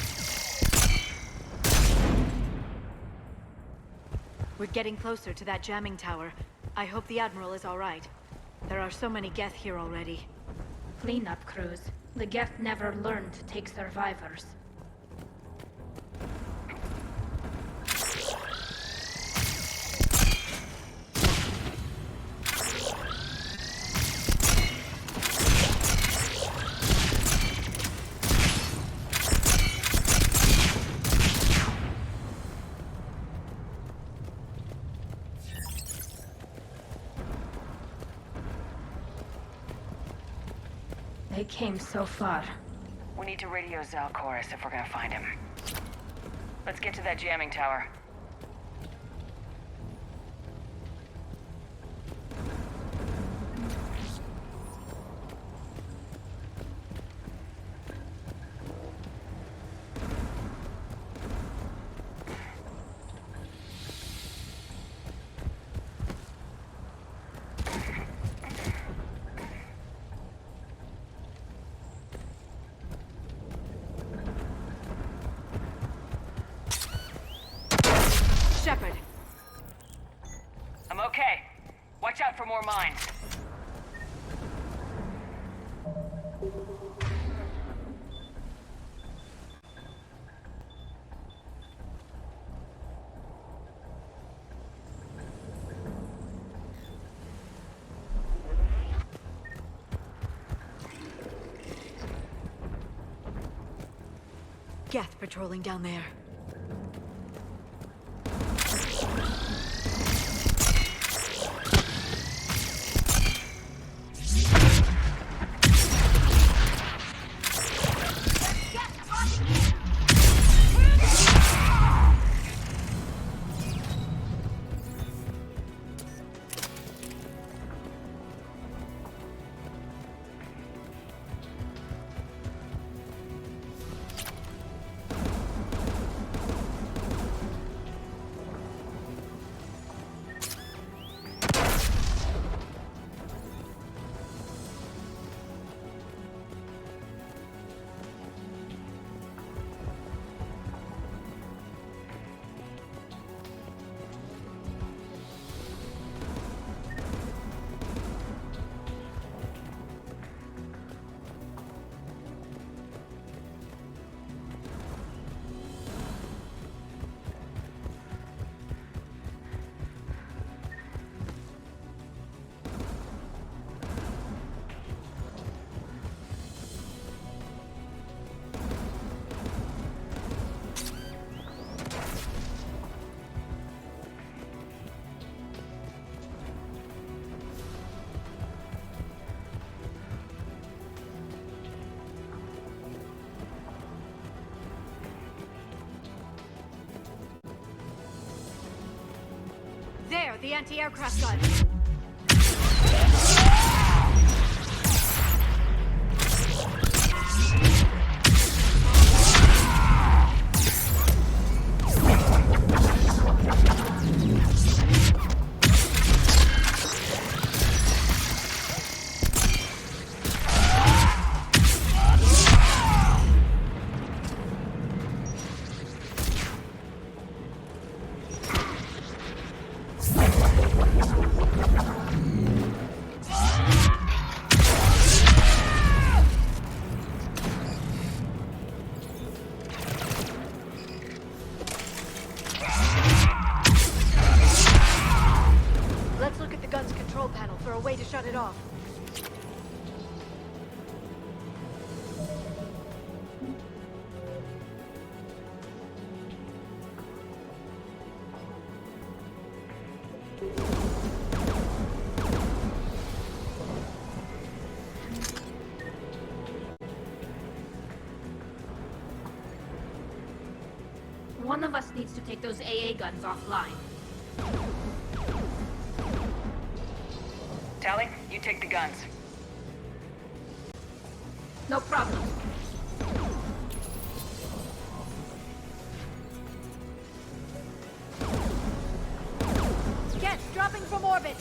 S18: We're getting closer to that jamming tower. I hope the Admiral is all right. There are so many Geth here already.
S13: Cleanup crews. The Geth never learned to take survivors. They came so far.
S10: We need to radio Zelcorus if we're gonna find him. Let's get to that jamming tower.
S18: Shepard!
S10: I'm okay. Watch out for more mines.
S18: Geth patrolling down there.
S13: the anti-aircraft gun. Let's look at the gun's control panel for a way to shut it off. One of us needs to take those AA guns offline.
S10: Tally, you take the guns.
S13: No problem. Get dropping from orbit.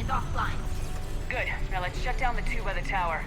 S13: Offline.
S10: Good. Now let's shut down the tube by the tower.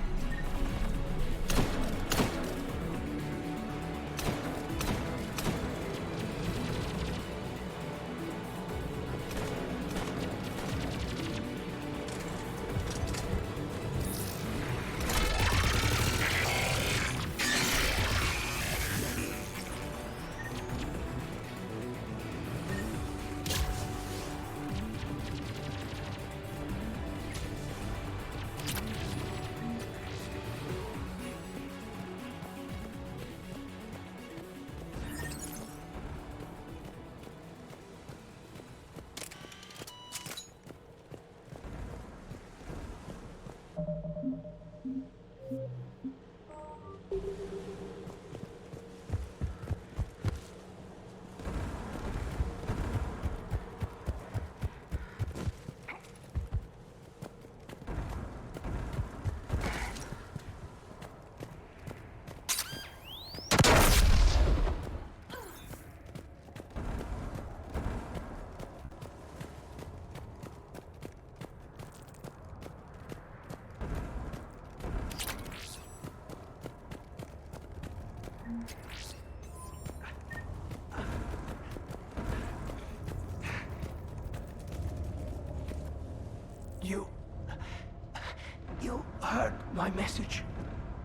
S12: You heard my message.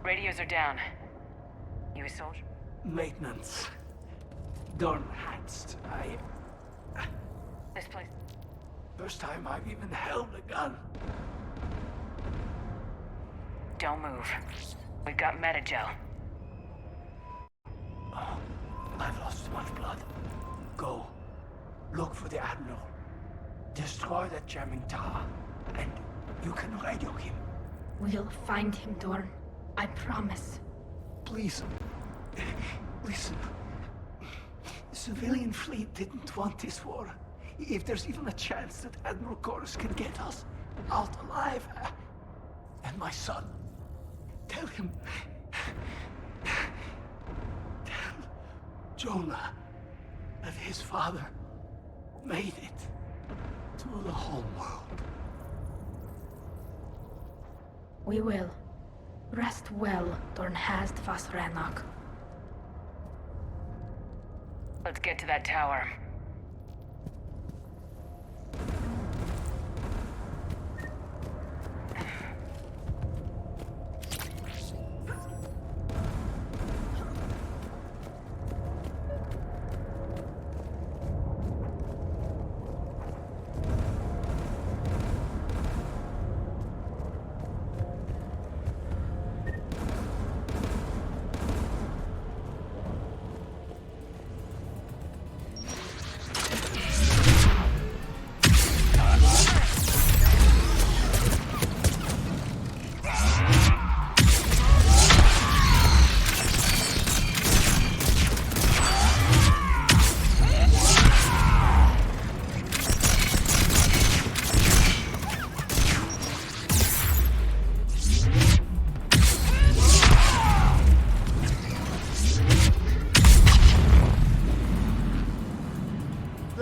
S10: Radios are down. You a soldier?
S12: Maintenance. Darn hats.
S10: This place.
S12: First time I've even held a gun.
S10: Don't move. We've got metagel.
S12: Oh, I've lost too much blood. Go. Look for the Admiral. Destroy that jamming tower. And you can radio him.
S13: We'll find him, Dorn. I promise.
S12: Please. Listen. The civilian fleet didn't want this war. If there's even a chance that Admiral Chorus can get us out alive. And my son. Tell him. Tell Jonah that his father made it to the home world.
S13: We will. Rest well, Dornhast Vasranok.
S10: Let's get to that tower.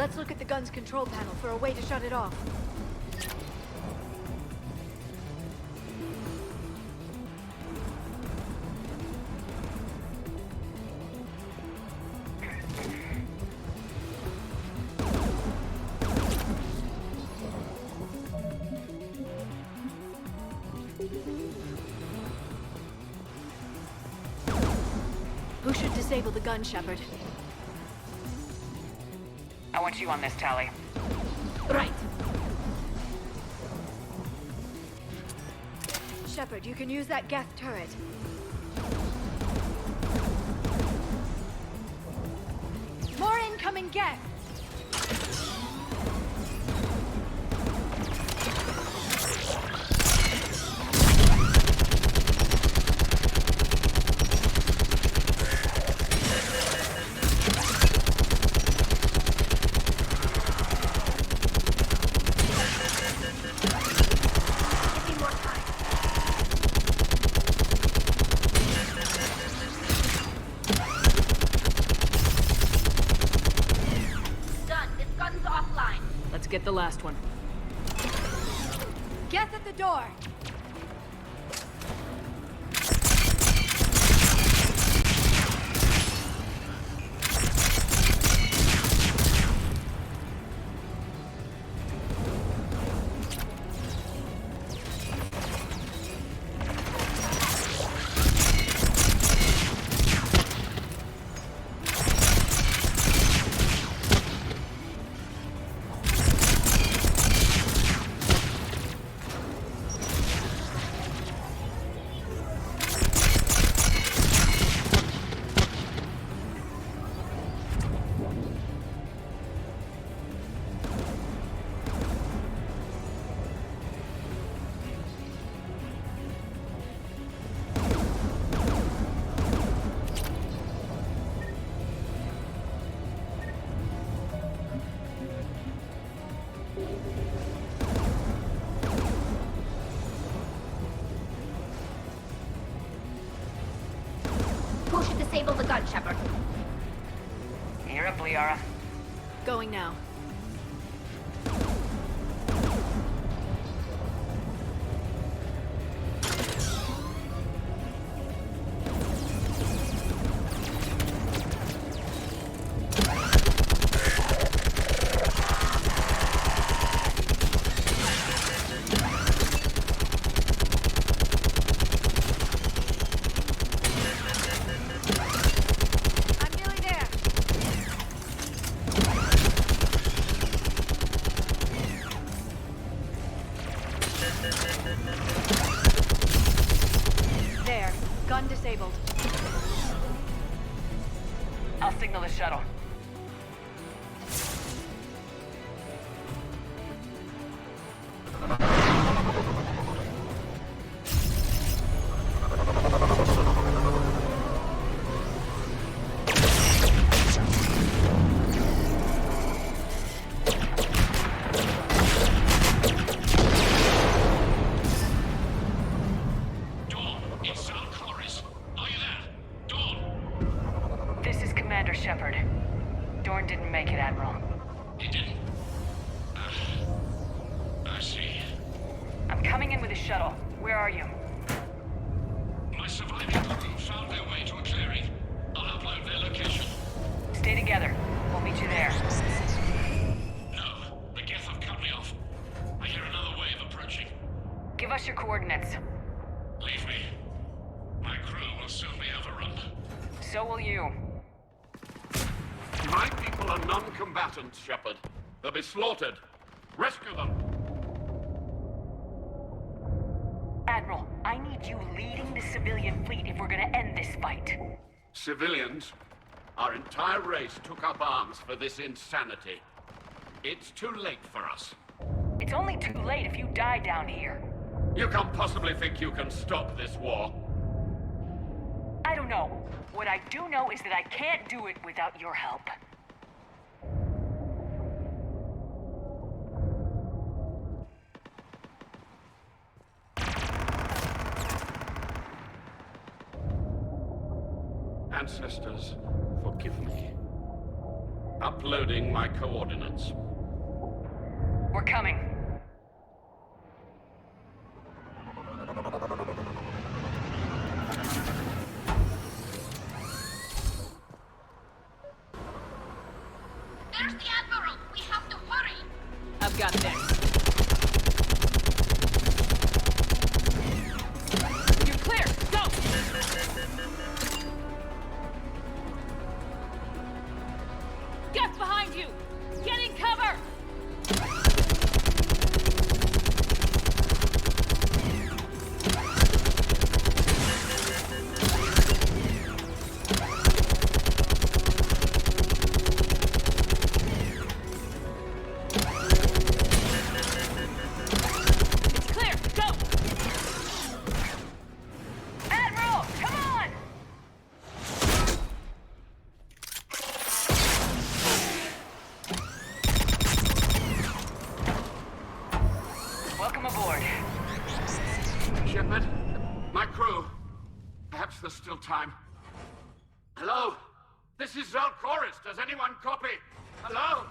S18: Let's look at the gun's control panel for a way to shut it off. Who should disable the gun, Shepard?
S1: I want you on this, Tally.
S18: Right. Shepard, you can use that Geth turret. More incoming Geth!
S1: Get the last one.
S18: Geth at the door!
S13: Who should disable the gun, Shepard?
S1: You're up, Liara.
S18: Going now. There. Gun disabled.
S1: I'll signal the shuttle. Shepard. Dorn didn't make it, Admiral.
S21: He didn't? I see.
S1: I'm coming in with a shuttle. Where are you?
S21: My surviving crew found their way to a clearing. I'll upload their location.
S1: Stay together. We'll meet you there.
S21: No, the Geth have cut me off. I hear another wave approaching.
S1: Give us your coordinates.
S21: Leave me. My crew will soon be overrun.
S1: So will you.
S2: My people are non-combatants, Shepard. They'll be slaughtered. Rescue them!
S1: Admiral, I need you leading the civilian fleet if we're gonna end this fight.
S2: Civilians? Our entire race took up arms for this insanity. It's too late for us.
S1: It's only too late if you die down here.
S2: You can't possibly think you can stop this war.
S1: I don't know. What I do know is that I can't do it without your help.
S2: Ancestors, forgive me. Uploading my coordinates.
S1: We're coming.
S13: There's the Admiral! We have to hurry!
S1: I've got this. You're clear! Go! Gus behind you! Getting cover! It's clear! Go! Admiral, come on! Welcome aboard.
S2: Shepard, my crew. Perhaps there's still time. Hello? This is Zalcoris. Does anyone copy? Hello?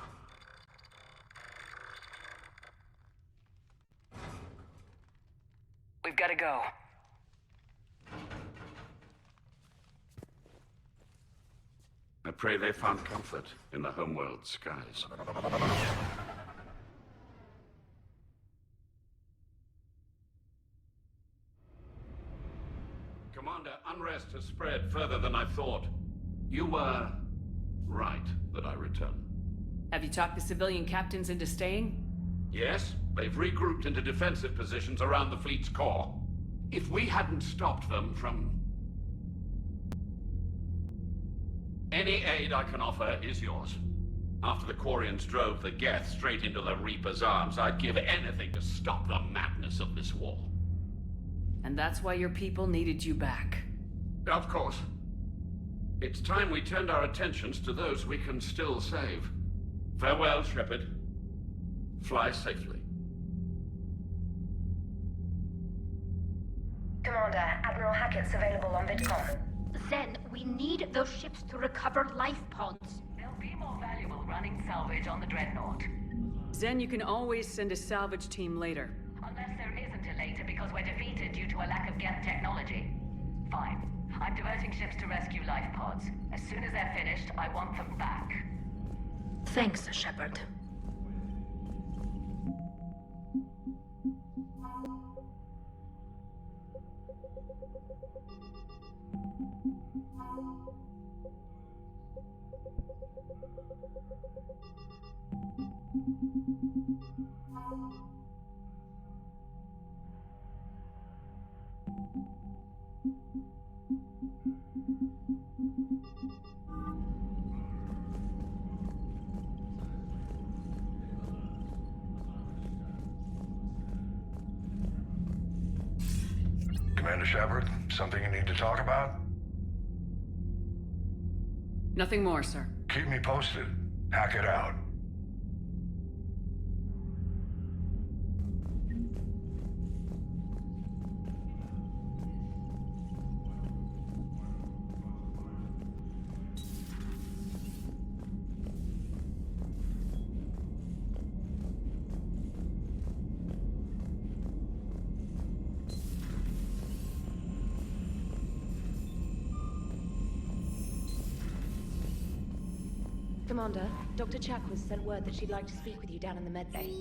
S1: We've got to go.
S2: I pray they found comfort in the homeworld skies. Commander, unrest has spread further than I thought. You were right that I return.
S1: Have you talked the civilian captains into staying?
S2: Yes, they've regrouped into defensive positions around the fleet's core. If we hadn't stopped them from... Any aid I can offer is yours. After the Quarians drove the Geth straight into the Reaper's arms, I'd give anything to stop the madness of this war.
S1: And that's why your people needed you back.
S2: Of course. It's time we turned our attentions to those we can still save. Farewell, Shepard. Fly safely.
S13: Commander, Admiral Hackett's available on VidCom. Zen, we need those ships to recover life pods.
S3: They'll be more valuable running salvage on the Dreadnought.
S1: Zen, you can always send a salvage team later.
S3: Unless there isn't a later because we're defeated due to a lack of Geth technology. Fine. I'm diverting ships to rescue life pods. As soon as they're finished, I want them back.
S13: Thanks, Shepard.
S6: Commander Shepard, something you need to talk about?
S1: Nothing more, sir.
S6: Keep me posted. Hack it out.
S14: Commander, Dr. Chakwas sent word that she'd like to speak with you down in the med bay.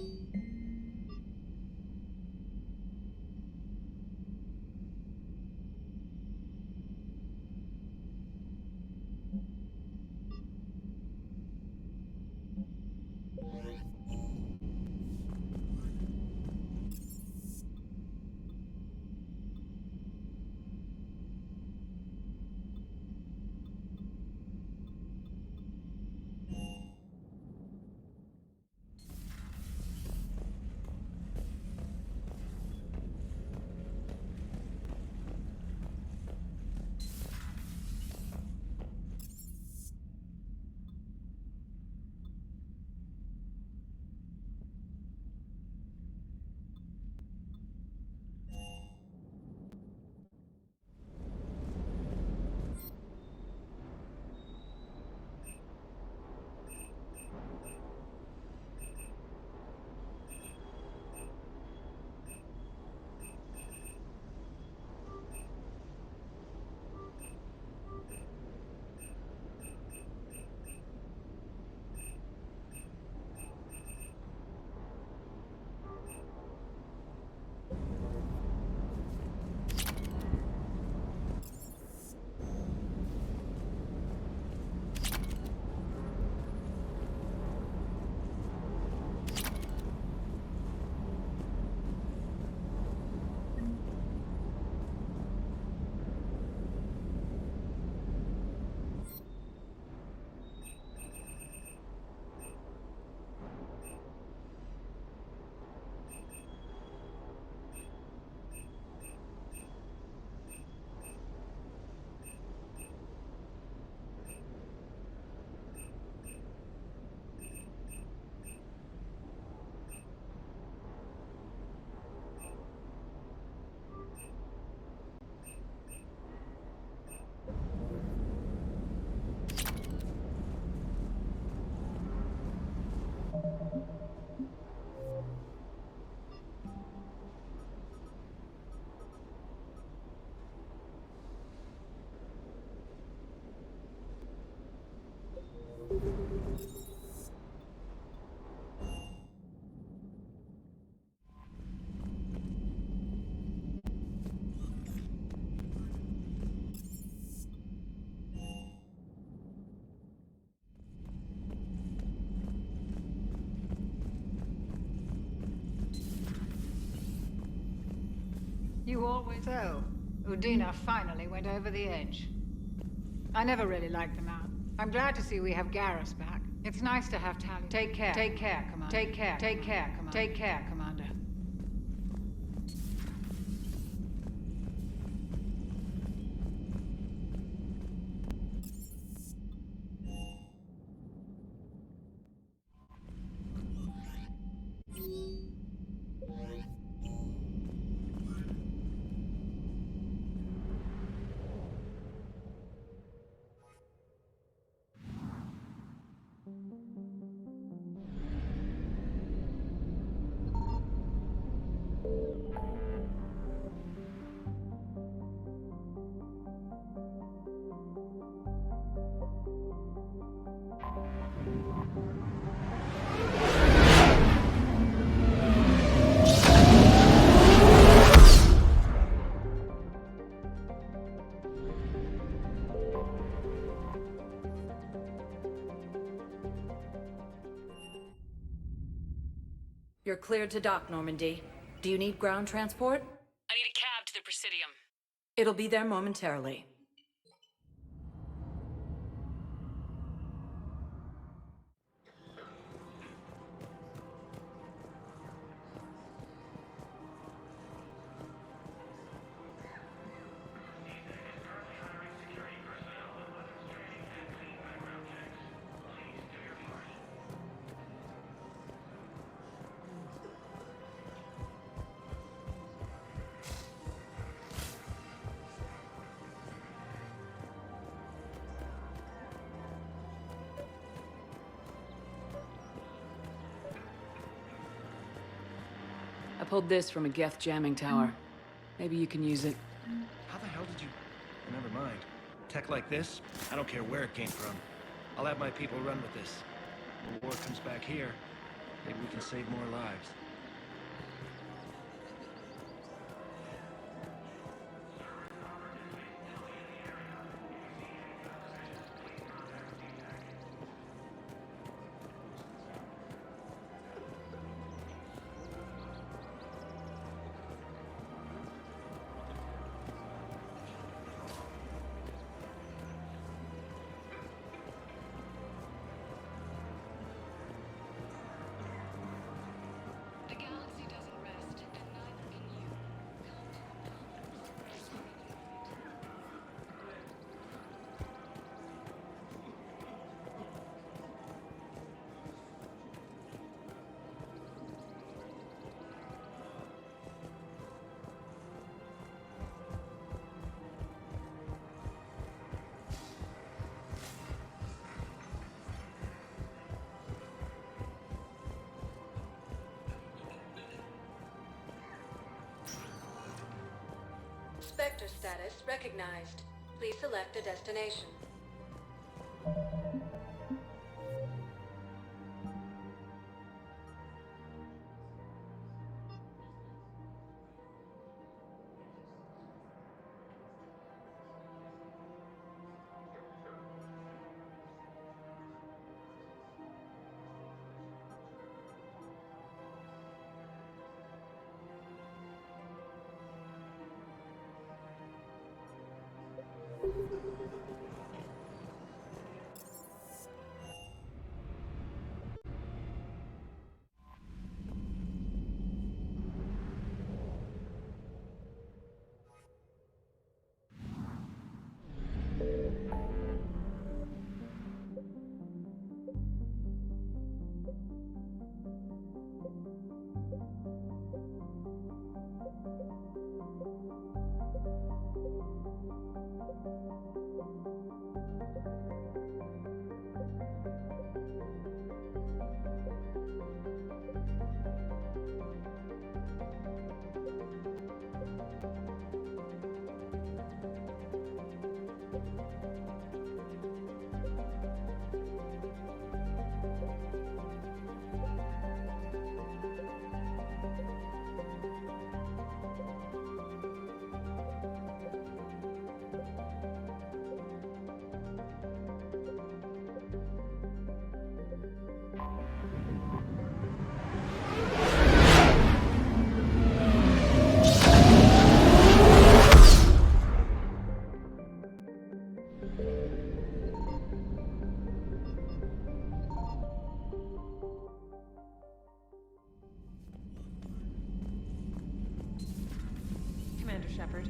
S20: You always so. Udina finally went over the edge. I never really liked the man. I'm glad to see we have Garrus back. It's nice to have Tally. Take care. Take care, Commander. Take care. Take care, Commander. Take care, Commander.
S16: You're cleared to dock, Normandy. Do you need ground transport?
S10: I need a cab to the Presidium.
S16: It'll be there momentarily.
S1: I pulled this from a Geth jamming tower. Maybe you can use it.
S4: How the hell did you... Never mind. Tech like this, I don't care where it came from. I'll have my people run with this. When the war comes back here, maybe we can save more lives.
S7: Spectre status recognized. Please select a destination.
S14: Shepard.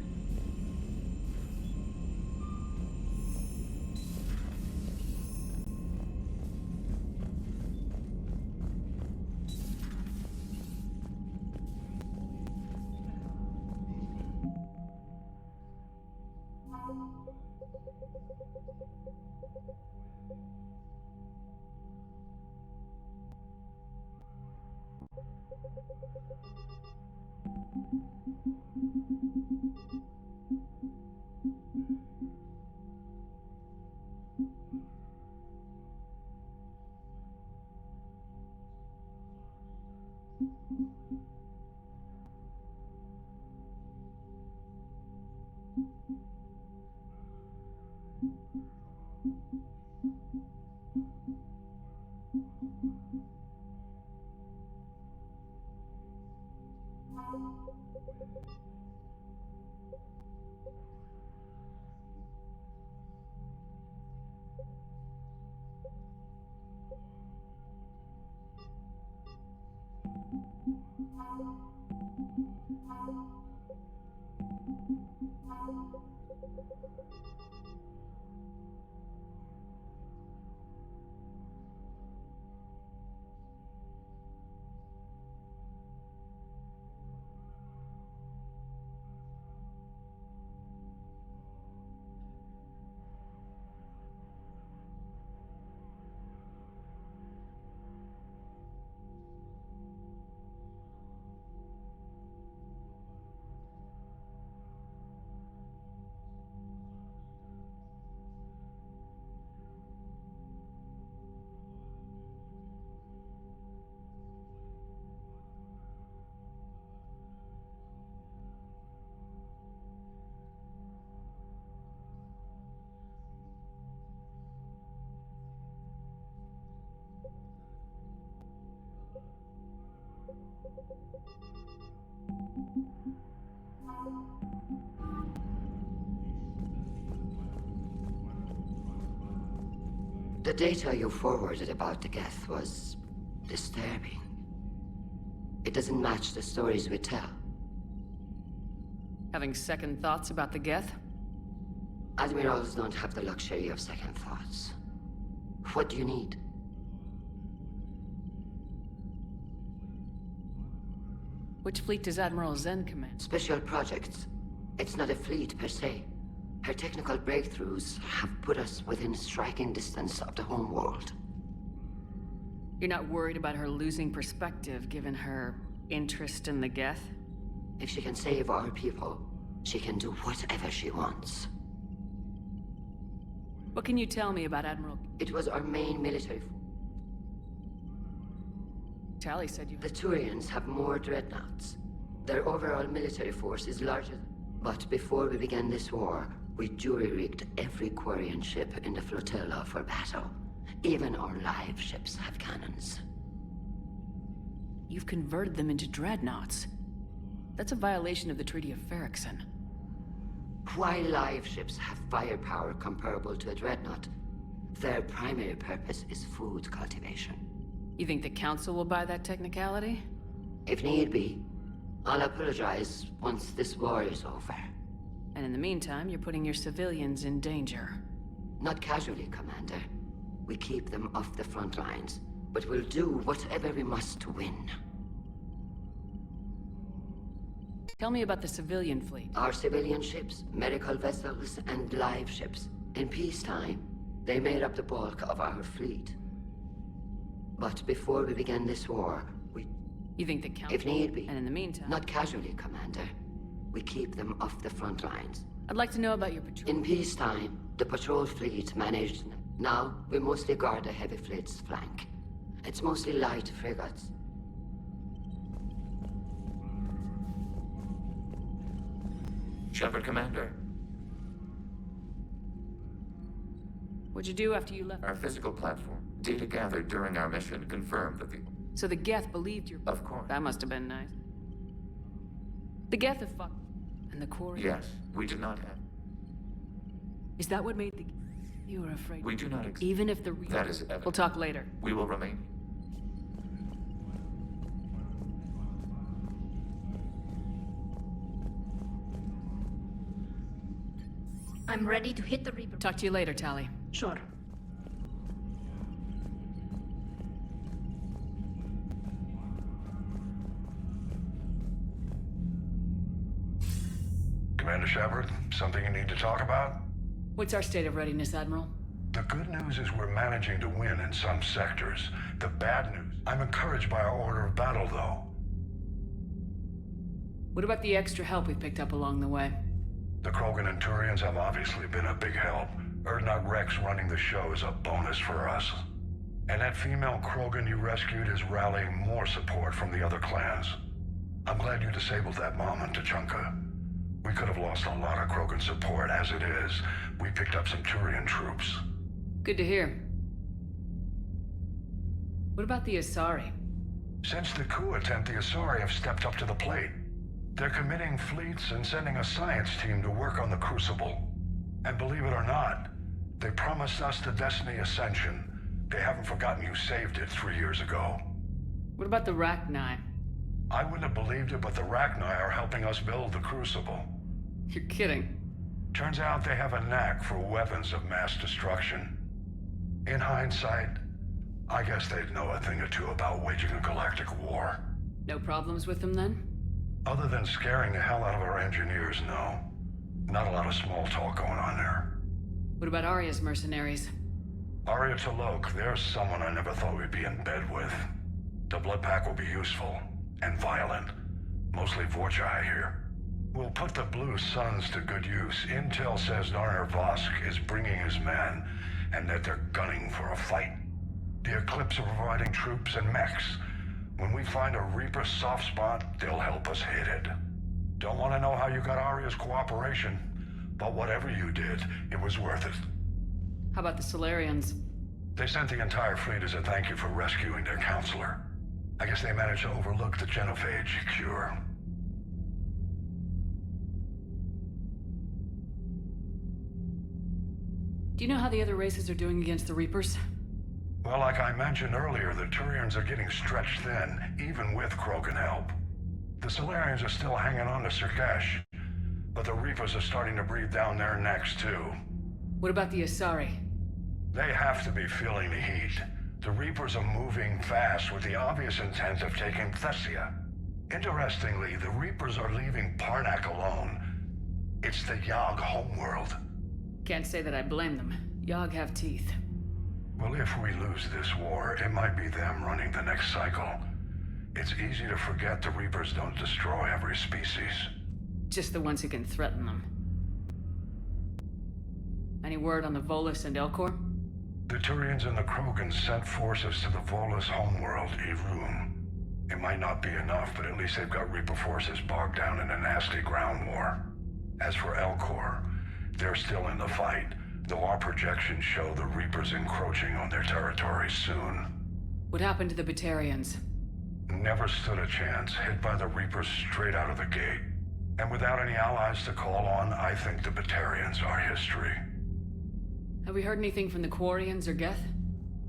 S8: The data you forwarded about the Geth was disturbing. It doesn't match the stories we tell.
S1: Having second thoughts about the Geth?
S8: Admirals don't have the luxury of second thoughts. What do you need?
S1: Which fleet does Admiral Zen command?
S8: Special projects. It's not a fleet per se. Her technical breakthroughs have put us within striking distance of the home world.
S1: You're not worried about her losing perspective given her interest in the Geth?
S8: If she can save our people, she can do whatever she wants.
S1: What can you tell me about Admiral...
S8: It was our main military...
S1: Tally said you...
S8: The Turians have more dreadnoughts. Their overall military force is larger... But before we began this war, we jury-rigged every Quarian ship in the flotilla for battle. Even our live ships have cannons.
S1: You've converted them into dreadnoughts. That's a violation of the Treaty of Ferrixon.
S8: While live ships have firepower comparable to a dreadnought, their primary purpose is food cultivation.
S1: You think the Council will buy that technicality?
S8: If need be. I'll apologize once this war is over.
S1: And in the meantime, you're putting your civilians in danger.
S8: Not casually, Commander. We keep them off the front lines, but we'll do whatever we must to win.
S1: Tell me about the civilian fleet.
S8: Our civilian ships, medical vessels, and live ships. In peacetime, they made up the bulk of our fleet. But before we began this war,
S1: You think the Council...
S8: If need be.
S1: And in the meantime...
S8: Not casually, Commander. We keep them off the front lines.
S1: I'd like to know about your patrol.
S8: In peacetime, the patrol fleet managed... Now, we mostly guard the heavy fleet's flank. It's mostly light frigates.
S9: Shepard, Commander.
S1: What'd you do after you left?
S9: Our physical platform. Data gathered during our mission confirmed that the...
S1: So the Geth believed your...
S9: Of course.
S1: That must have been nice. The Geth have fucked... And the Quarians...
S9: Yes, we did not have...
S1: Is that what made the... You were afraid...
S9: We do not...
S1: Even if the...
S9: That is evident.
S1: We'll talk later.
S9: We will remain...
S13: I'm ready to hit the Reaper.
S1: Talk to you later, Tally.
S13: Sure.
S6: Commander Shepard, something you need to talk about?
S1: What's our state of readiness, Admiral?
S6: The good news is we're managing to win in some sectors. The bad news, I'm encouraged by our order of battle, though.
S1: What about the extra help we picked up along the way?
S6: The Krogan and Turians have obviously been a big help. Erdnot Rex running the show is a bonus for us. And that female Krogan you rescued is rallying more support from the other clans. I'm glad you disabled that mom in Tachanka. We could have lost a lot of Krogan support. As it is, we picked up some Turian troops.
S1: Good to hear. What about the Asari?
S6: Since the coup attempt, the Asari have stepped up to the plate. They're committing fleets and sending a science team to work on the Crucible. And believe it or not, they promised us the Destiny Ascension. They haven't forgotten you saved it 3 years ago.
S1: What about the Rachni?
S6: I wouldn't have believed it, but the Rachni are helping us build the Crucible.
S1: You're kidding.
S6: Turns out they have a knack for weapons of mass destruction. In hindsight, I guess they'd know a thing or two about waging a galactic war.
S1: No problems with them then?
S6: Other than scaring the hell out of our engineers, no. Not a lot of small talk going on there.
S1: What about Arya's mercenaries?
S6: Arya T'Lok, there's someone I never thought we'd be in bed with. The Blood Pack will be useful. And violent. Mostly Vorcha, I hear. We'll put the Blue Suns to good use. Intel says Narner Vosk is bringing his men, and that they're gunning for a fight. The Eclipse are providing troops and mechs. When we find a Reaper soft spot, they'll help us hit it. Don't want to know how you got Arya's cooperation, but whatever you did, it was worth it.
S1: How about the Solarians?
S6: They sent the entire fleet as a thank you for rescuing their counselor. I guess they managed to overlook the genophage cure.
S1: Do you know how the other races are doing against the Reapers?
S6: Well, like I mentioned earlier, the Turians are getting stretched thin, even with Krogan help. The Solarians are still hanging on to Sirkesh, but the Reapers are starting to breathe down their necks, too.
S1: What about the Asari?
S6: They have to be feeling the heat. The Reapers are moving fast with the obvious intent of taking Thessia. Interestingly, the Reapers are leaving Parnak alone. It's the Yogg homeworld.
S1: Can't say that I blame them. Yogg have teeth.
S6: Well, if we lose this war, it might be them running the next cycle. It's easy to forget the Reapers don't destroy every species.
S1: Just the ones who can threaten them. Any word on the Volus and Elcor?
S6: The Turians and the Krogan sent forces to the Volus homeworld, Irun. It might not be enough, but at least they've got Reaper forces bogged down in a nasty ground war. As for Elcor, they're still in the fight, though our projections show the Reapers encroaching on their territory soon.
S1: What happened to the Batarians?
S6: Never stood a chance, hit by the Reapers straight out of the gate. And without any allies to call on, I think the Batarians are history.
S1: Have we heard anything from the Quarians or Geth?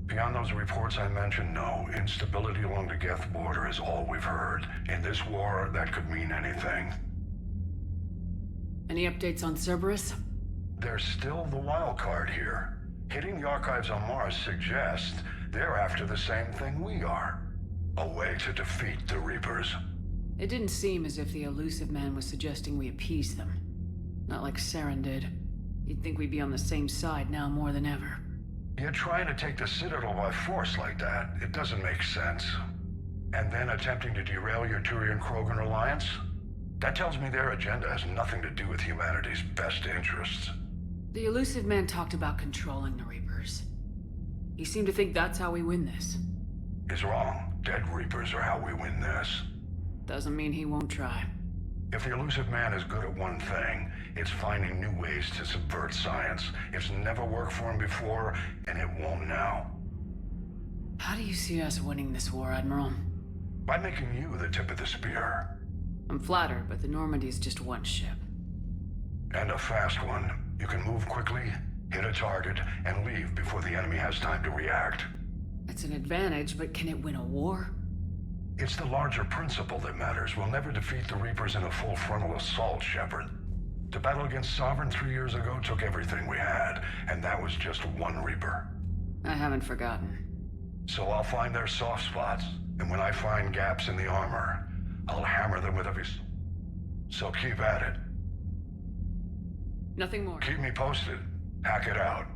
S6: Beyond those reports I mentioned, no. Instability along the Geth border is all we've heard. In this war, that could mean anything.
S1: Any updates on Cerberus?
S6: There's still the wild card here. Hitting the archives on Mars suggests they're after the same thing we are. A way to defeat the Reapers.
S1: It didn't seem as if the elusive man was suggesting we appease them. Not like Saren did. You'd think we'd be on the same side now more than ever.
S6: You're trying to take the Citadel by force like that. It doesn't make sense. And then attempting to derail your Turian-Krogan alliance? That tells me their agenda has nothing to do with humanity's best interests.
S1: The elusive man talked about controlling the Reapers. He seemed to think that's how we win this.
S6: He's wrong. Dead Reapers are how we win this.
S1: Doesn't mean he won't try.
S6: If the elusive man is good at one thing, it's finding new ways to subvert science. It's never worked for him before, and it won't now.
S1: How do you see us winning this war, Admiral?
S6: By making you the tip of the spear.
S1: I'm flattered, but the Normandy is just one ship.
S6: And a fast one. You can move quickly, hit a target, and leave before the enemy has time to react.
S1: It's an advantage, but can it win a war?
S6: It's the larger principle that matters. We'll never defeat the Reapers in a full frontal assault, Shepard. The battle against Sovereign 3 years ago took everything we had, and that was just one Reaper.
S1: I haven't forgotten.
S6: So I'll find their soft spots, and when I find gaps in the armor, I'll hammer them with every... So keep at it.
S1: Nothing more.
S6: Keep me posted. Hack it out.